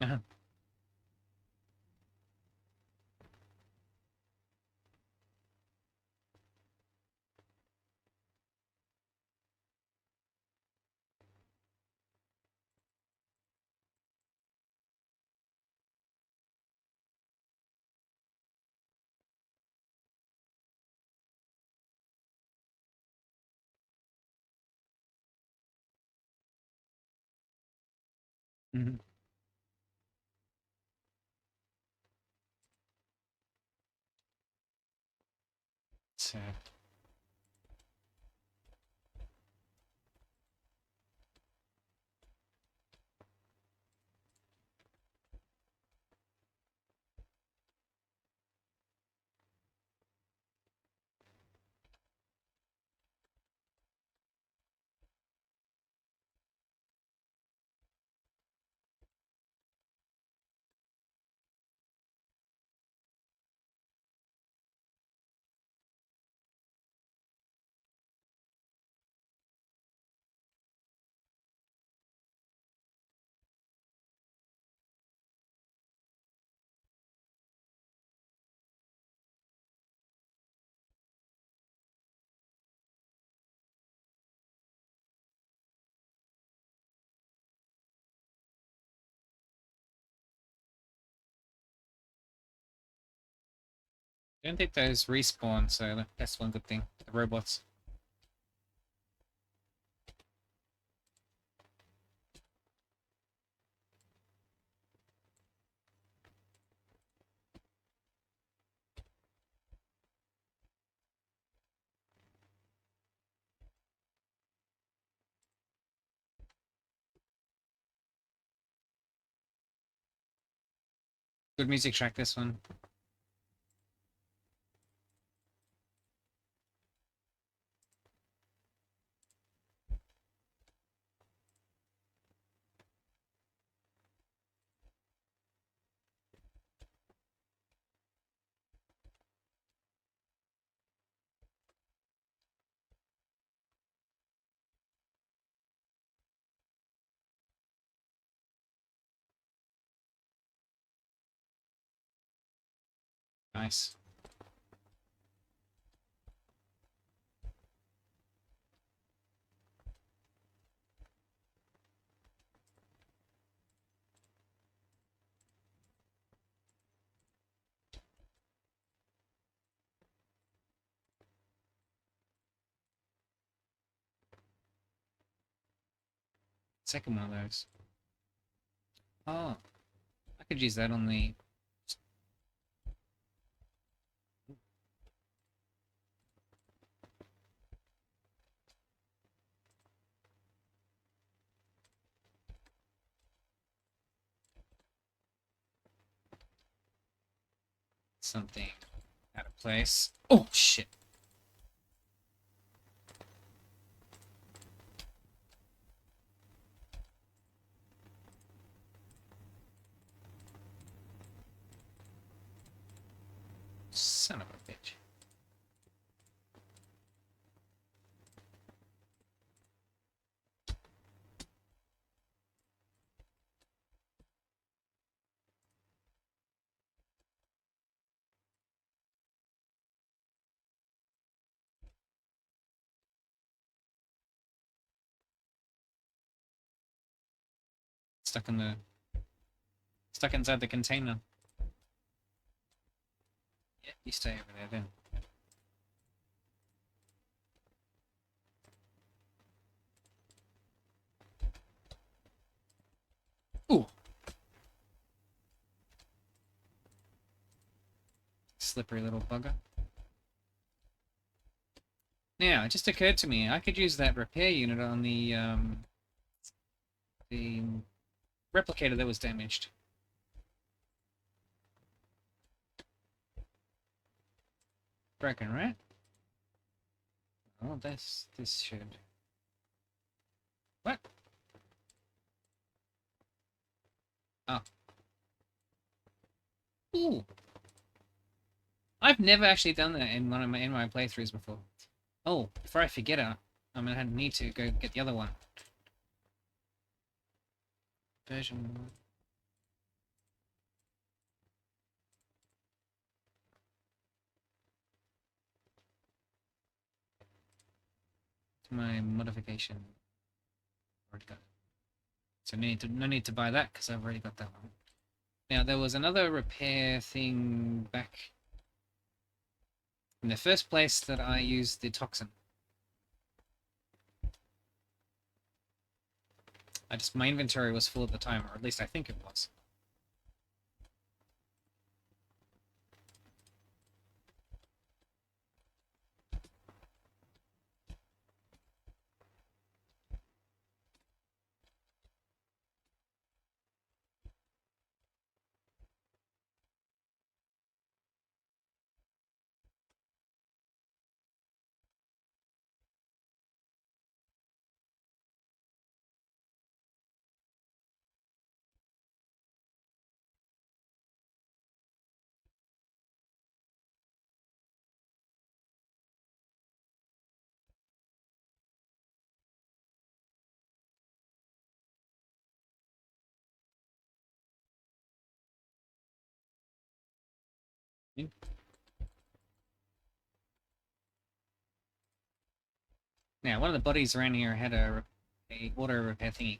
Uh-huh. Mm-hmm. So, I don't think those respawn, so that's one good thing. The robots. Good music track, this one. Nice. Second one of those. Oh, I could use that on the... something out of place. Oh, shit. Son of a bitch. Stuck in the... Stuck inside the container. Yeah, you stay over there then. Ooh! Slippery little bugger. Now, it just occurred to me, I could use that repair unit on the replicator that was damaged. Broken, right? Oh, this should... What? Oh. Ooh! I've never actually done that in one of my playthroughs before. Oh, before I forget it, I'm gonna need to go get the other one. Version... My modification. Already got it. So no need to buy that because I've already got that one. Now there was another repair thing back in the first place that I used the toxin. My inventory was full at the time, or at least I think it was. Now, one of the buddies around here had a auto repair thingy.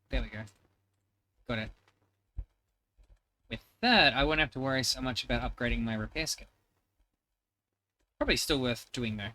There we go. Got it. With that, I won't have to worry so much about upgrading my repair skill. Probably still worth doing, though.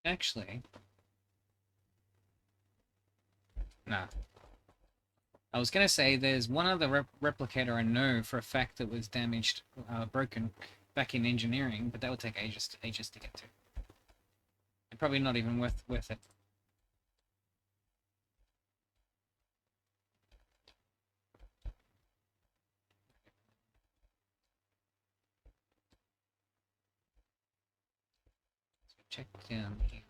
Actually... Nah. I was gonna say there's one other replicator I know for a fact that was damaged, broken, back in engineering, but that would take ages to get to. And probably not even worth it. So check down here.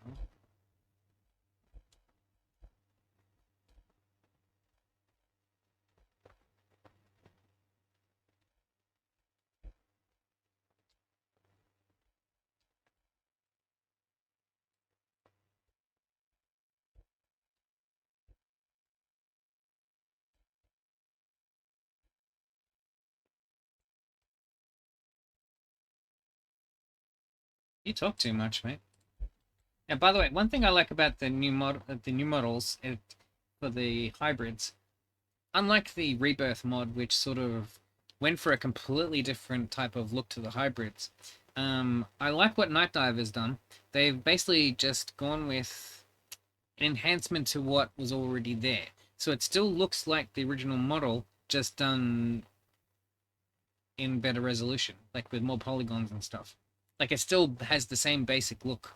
You talk too much, mate. And by the way, one thing I like about the new models for the hybrids, unlike the Rebirth mod, which sort of went for a completely different type of look to the hybrids, I like what Night Diver's done. They've basically just gone with an enhancement to what was already there. So it still looks like the original model, just done in better resolution, like with more polygons and stuff. Like it still has the same basic look,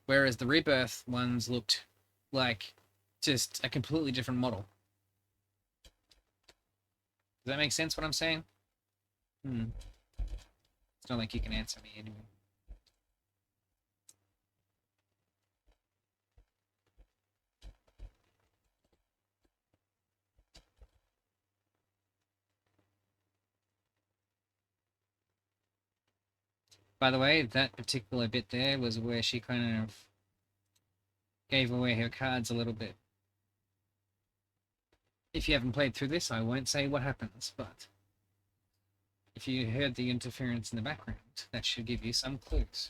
whereas the Rebirth ones looked like just a completely different model. Does that make sense what I'm saying? Hmm. It's not like you can answer me anyway. By the way, that particular bit there was where she kind of gave away her cards a little bit. If you haven't played through this, I won't say what happens, but if you heard the interference in the background, that should give you some clues.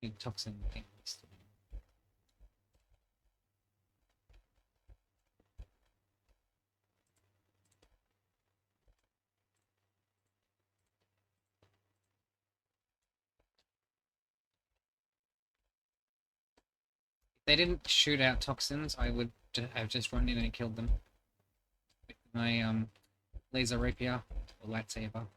Big toxin things. If they didn't shoot out toxins, I would have just run in and killed them with my laser rapier or lightsaber.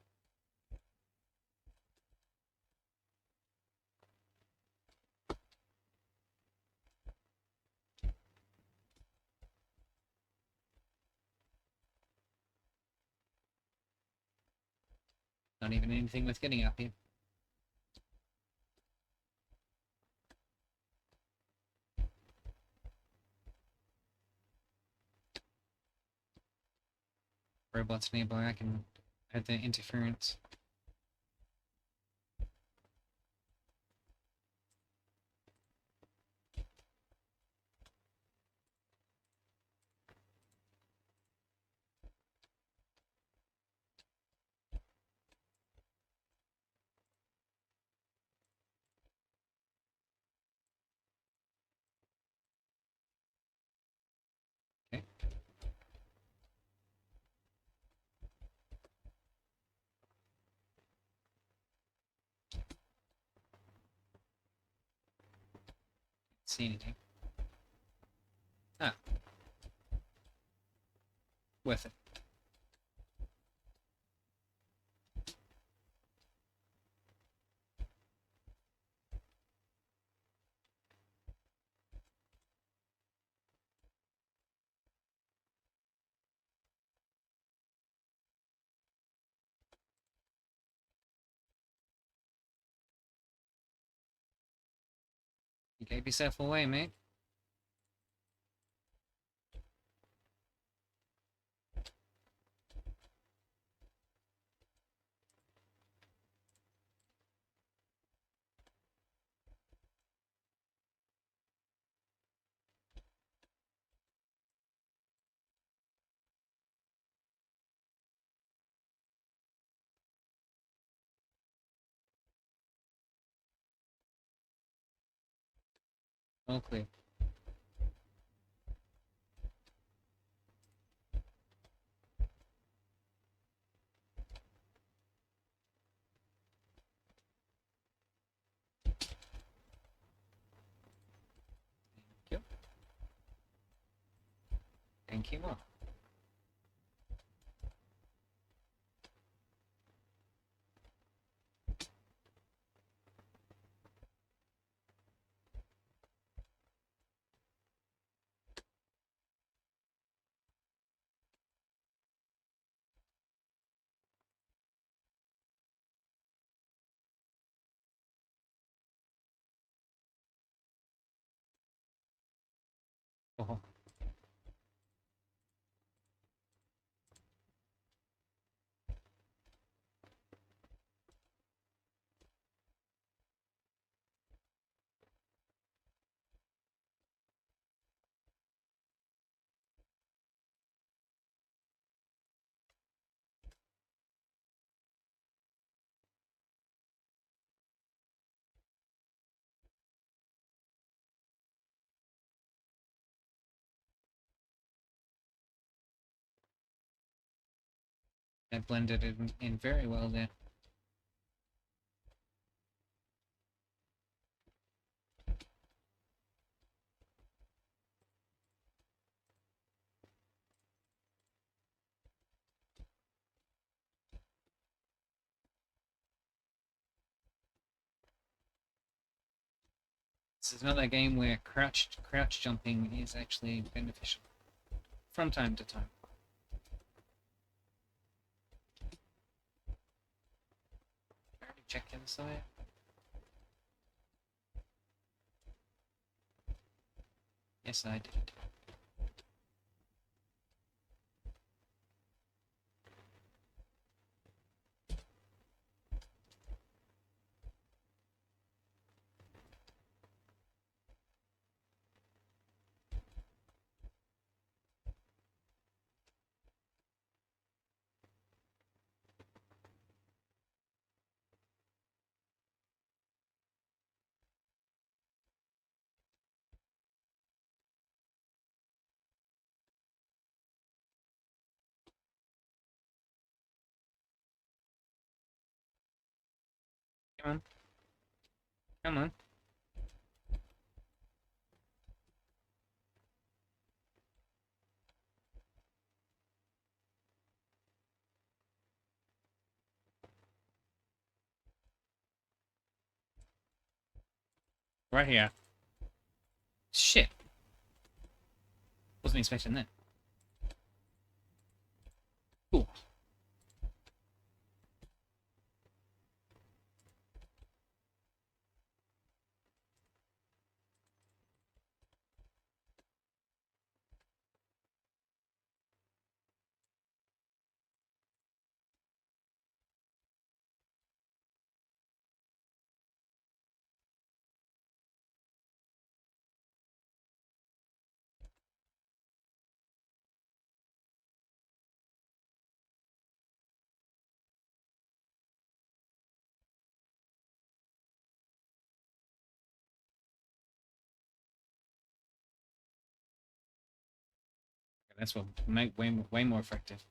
Not even anything with getting up here. Robots nearby, I can add the interference. Okay. See anything. Ah, worth it. You gave yourself away, mate. All clear. Yep. Thank you more. Oh. I blended it in very well there. This is another game where crouch jumping is actually beneficial from time to time. I already checked the other side. Yes, I did. Come on. Come on. Right here. Shit. Wasn't expecting that. Cool. That's what make way more effective.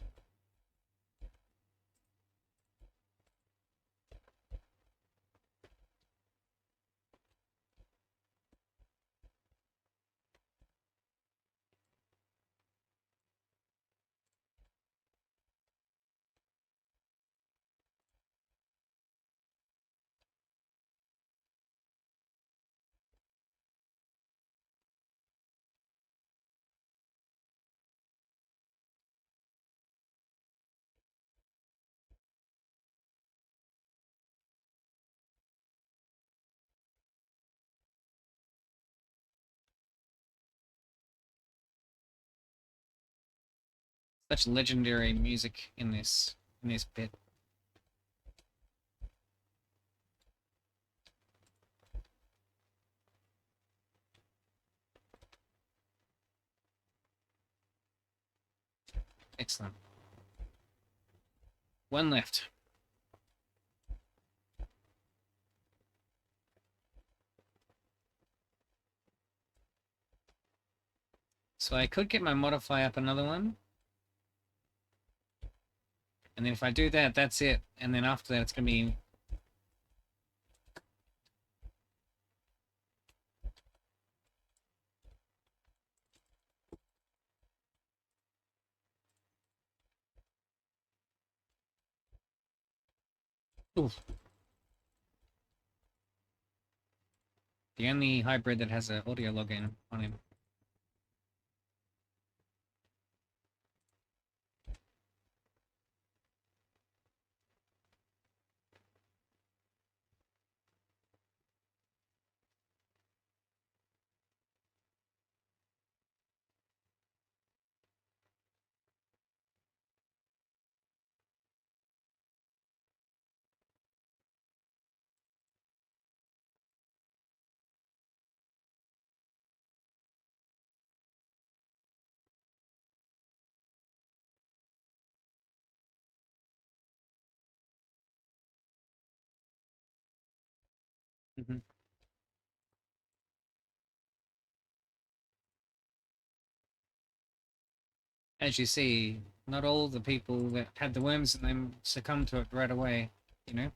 Such legendary music in this bit. Excellent. One left. So I could get my modify up another one. And then if I do that, that's it. And then after that, it's going to be... Oof. The only hybrid that has an audio login on him. Mm-hmm. As you see, Not all the people that had the worms in them succumbed to it right away, you know?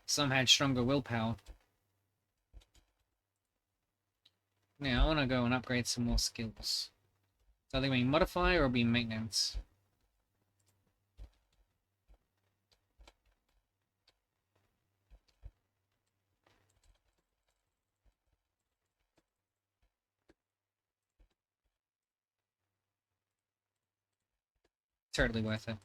Some had stronger willpower. Now, I want to go and upgrade some more skills. So either being modify or be maintenance. Totally worth it.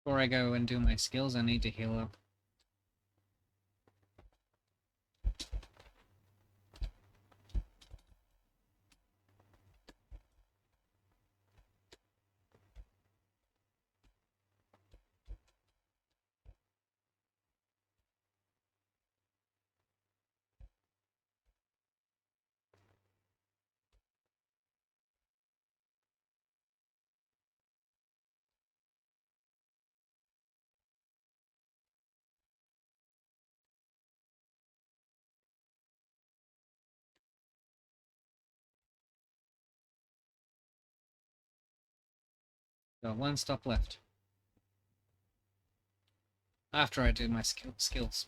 Before I go and do my skills, I need to heal up. Got one stop left. After I do my skills.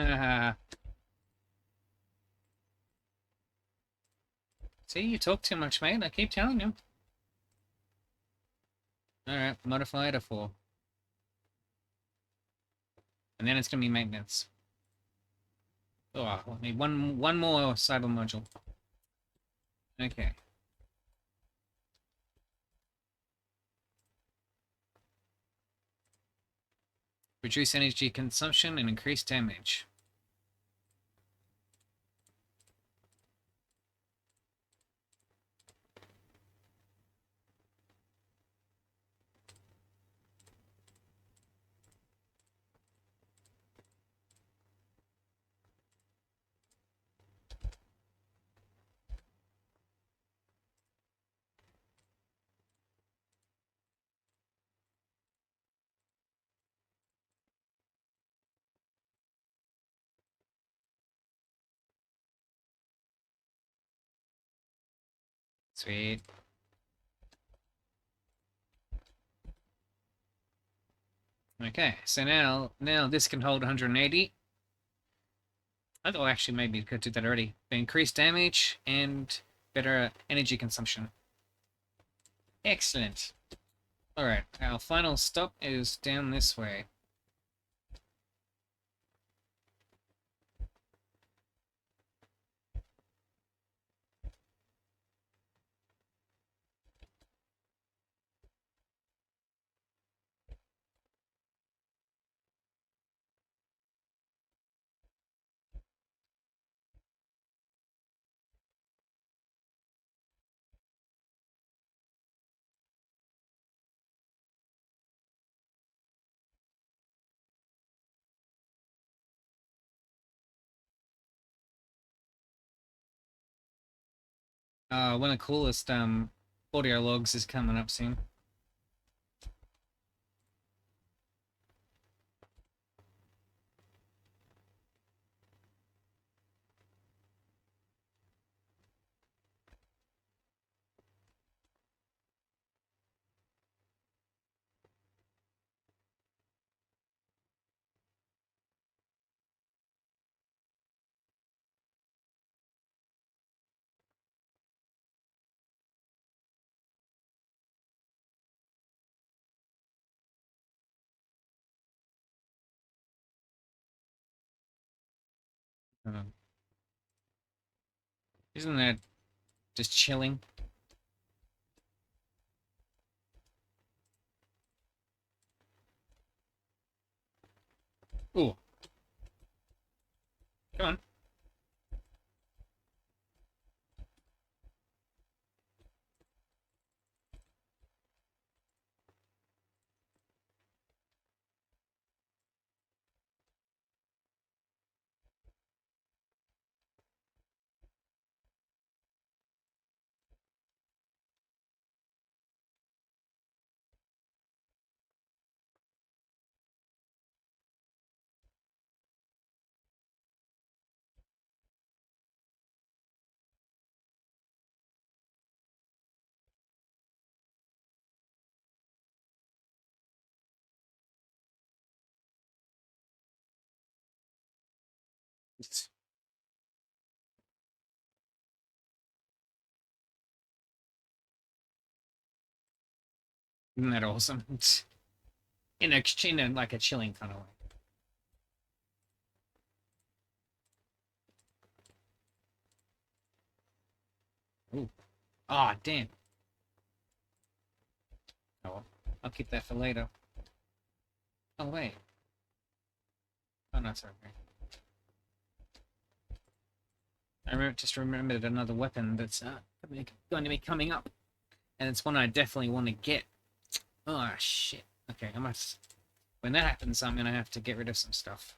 Ah. See, you talk too much, mate. I keep telling you. Alright, modify to 4. And then it's gonna be maintenance. Oh, I need one more cyber module. Okay. Reduce energy consumption and increase damage. Sweet. Okay, so now this can hold 180. I thought actually maybe it could do that already. Increased damage and better energy consumption. Excellent. Alright, our final stop is down this way. One of the coolest audio logs is coming up soon. Um, isn't that just chilling? Ooh, come on. Isn't that awesome? In like a chilling kind of way. Ooh. Ah, oh, damn. Oh well. I'll keep that for later. Oh wait. Oh no, sorry. Just remembered another weapon that's going to be coming up, and it's one I definitely want to get. Oh shit. Okay, I must. When that happens, I'm gonna have to get rid of some stuff.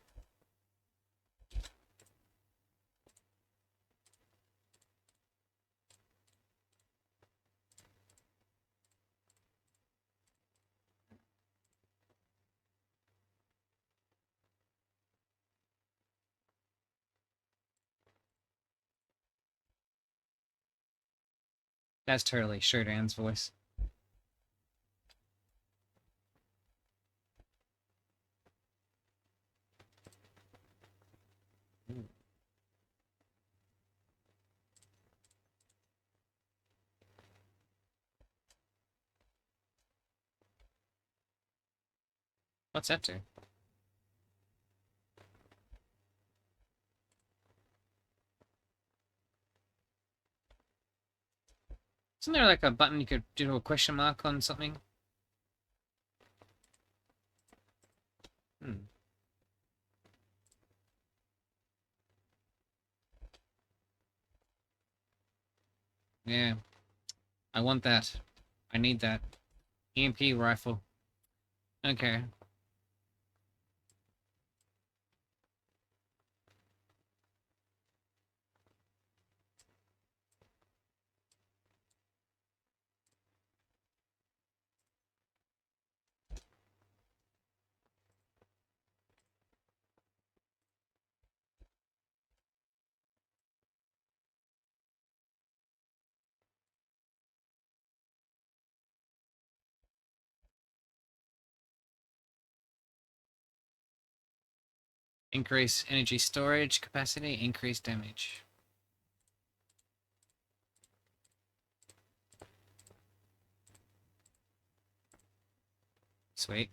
That's totally Shodan's voice. Ooh. What's that do? Isn't there like a button you could do a question mark on something? Hmm. Yeah, I want that. I need that. EMP rifle. Okay. Increase energy storage capacity, increase damage. Sweet.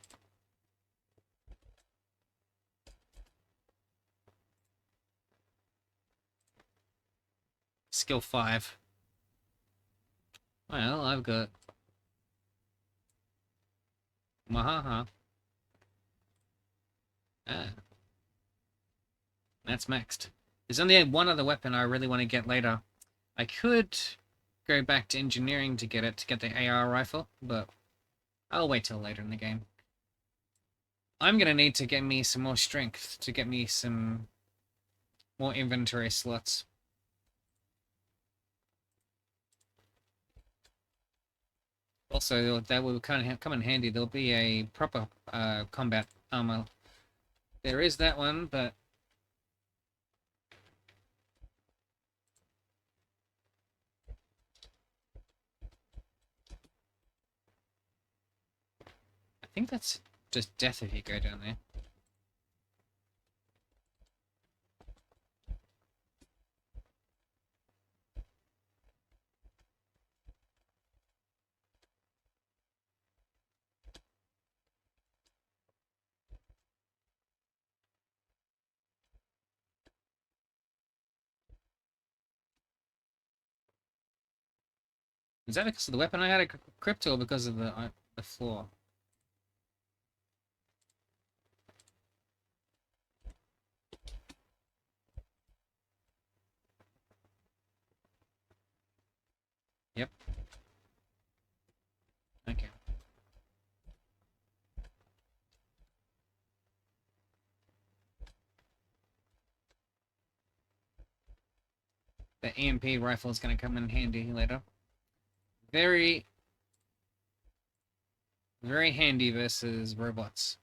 Skill 5. Well, I've got Mahaha. Ah, that's maxed. There's only one other weapon I really want to get later. I could go back to engineering to get the AR rifle, but I'll wait till later in the game. I'm gonna need to get me some more strength to get me some more inventory slots. Also, that will kind of come in handy. There'll be a proper combat armor. There is that one, but I think that's just death if you go down there. Is that because of the weapon I had equipped or because of the floor? Yep. Okay. The EMP rifle is going to come in handy later. Very, very handy versus robots.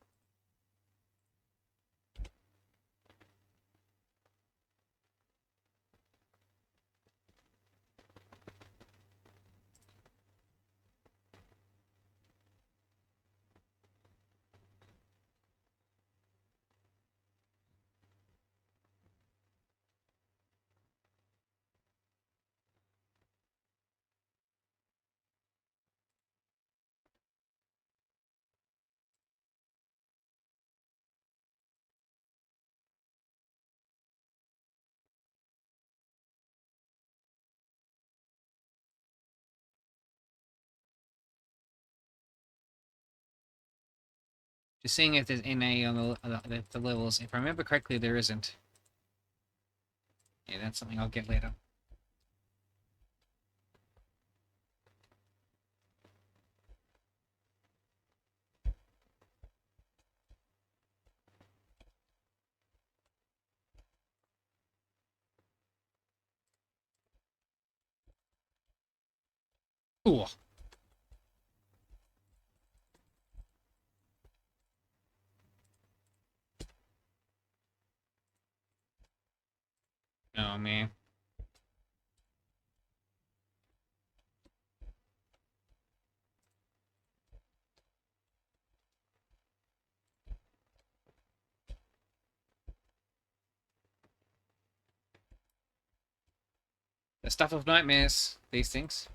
Just seeing if there's NA on the levels. If I remember correctly, there isn't. Yeah, that's something I'll get later. Ooh. Oh, man. The stuff of nightmares, these things.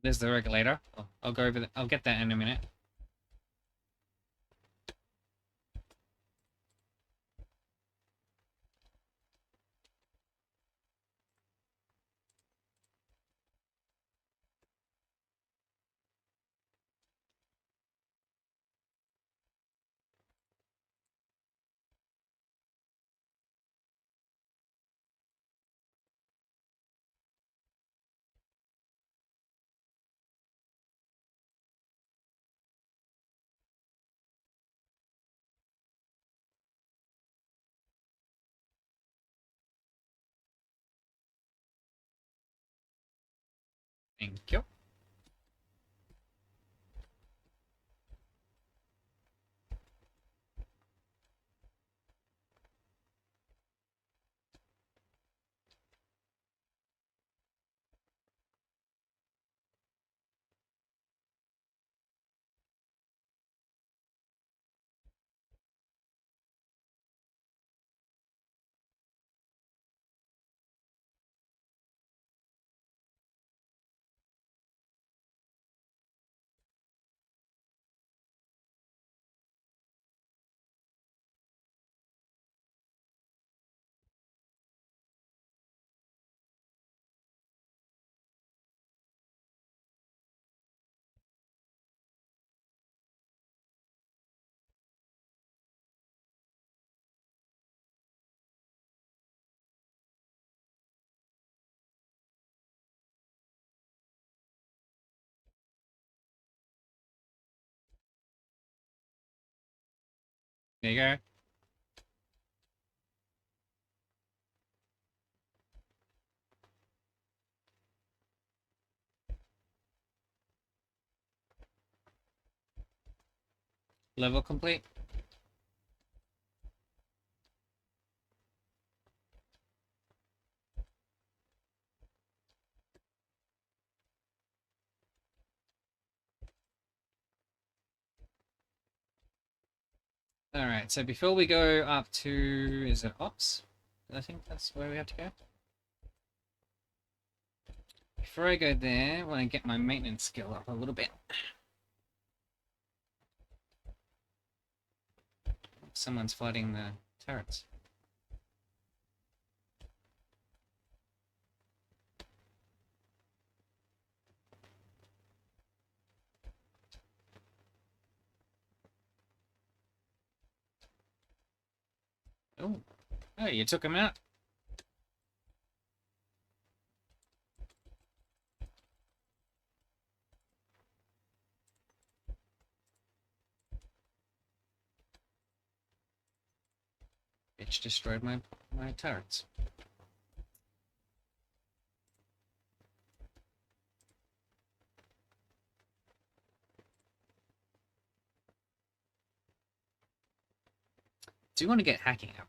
There's the regulator. I'll go over. I'll get that in a minute. Thank you. There you go. Level complete. Alright, so before we go up to... is it Ops? I think that's where we have to go. Before I go there, I want to get my maintenance skill up a little bit. Someone's fighting the turrets. Oh, oh, you took him out. Bitch destroyed my turrets. Do you want to get hacking up?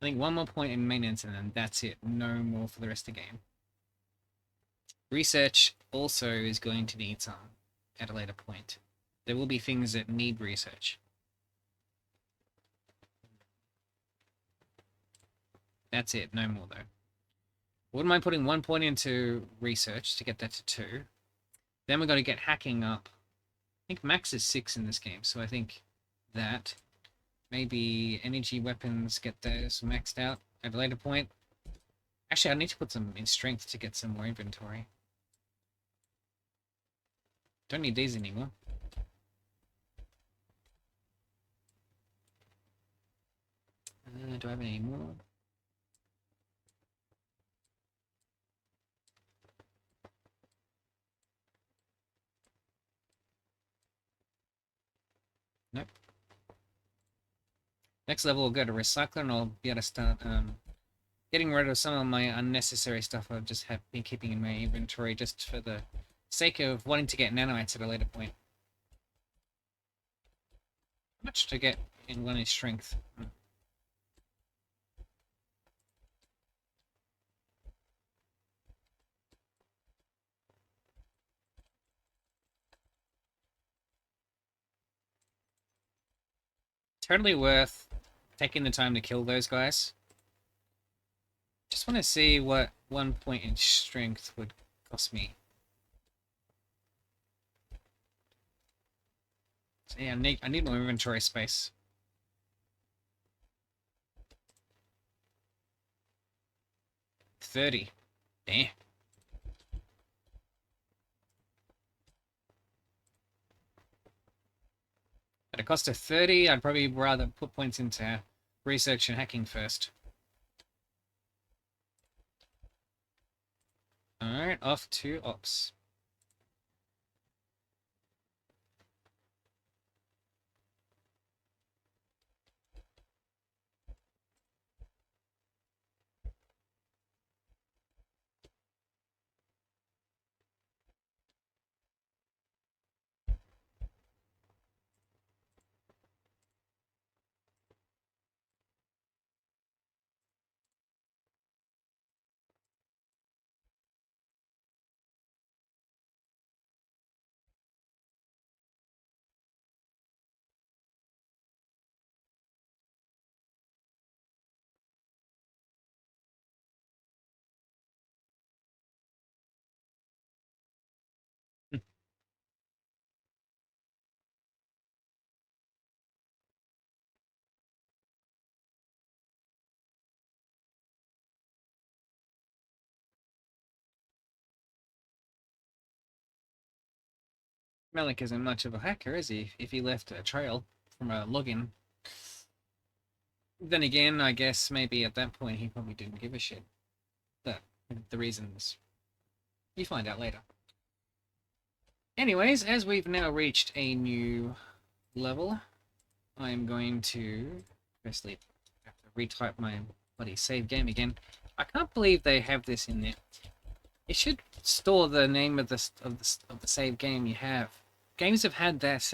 I think one more point in maintenance and then that's it. No more for the rest of the game. Research also is going to need some at a later point. There will be things that need research. That's it. No more though. Wouldn't mind putting 1 point into research to get that to 2. Then we've got to get hacking up. I think max is 6 in this game, so I think that. Maybe energy weapons, get those maxed out at a later point. Actually, I need to put some in strength to get some more inventory. Don't need these anymore. Do I have any more? Nope. Next level, we'll go to recycler, and I'll be able to start getting rid of some of my unnecessary stuff I've just been keeping in my inventory just for the sake of wanting to get nanites at a later point. How much to get in one is strength? Totally worth taking the time to kill those guys. Just want to see what 1 point in strength would cost me. So yeah, I need more inventory space. $30. Damn. At a cost of 30, I'd probably rather put points into research and hacking first. Alright, off to ops. Malik isn't much of a hacker, is he? If he left a trail from a login. Then again, I guess maybe at that point he probably didn't give a shit. But the reasons you find out later. Anyways, as we've now reached a new level, I'm going to firstly have to retype my bloody save game again. I can't believe they have this in there. It should store the name of the save game you have. Games have had that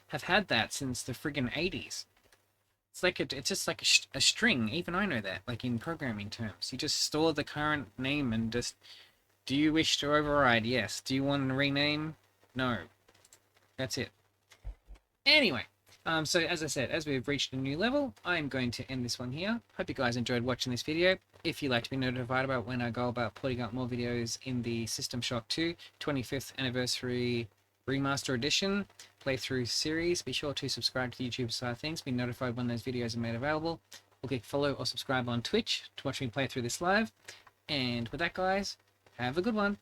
have had that since the friggin' 80s. It's just like a string. Even I know that, like in programming terms. You just store the current name and just, do you wish to override? Yes. Do you want to rename? No. That's it. Anyway, so as I said, as we've reached a new level, I'm going to end this one here. Hope you guys enjoyed watching this video. If you'd like to be notified about when I go about putting up more videos in the System Shock 2 25th Anniversary Remaster Edition playthrough series, be sure to subscribe to the YouTube side of things, be notified when those videos are made available. Or click follow or subscribe on Twitch to watch me play through this live. And with that, guys, have a good one.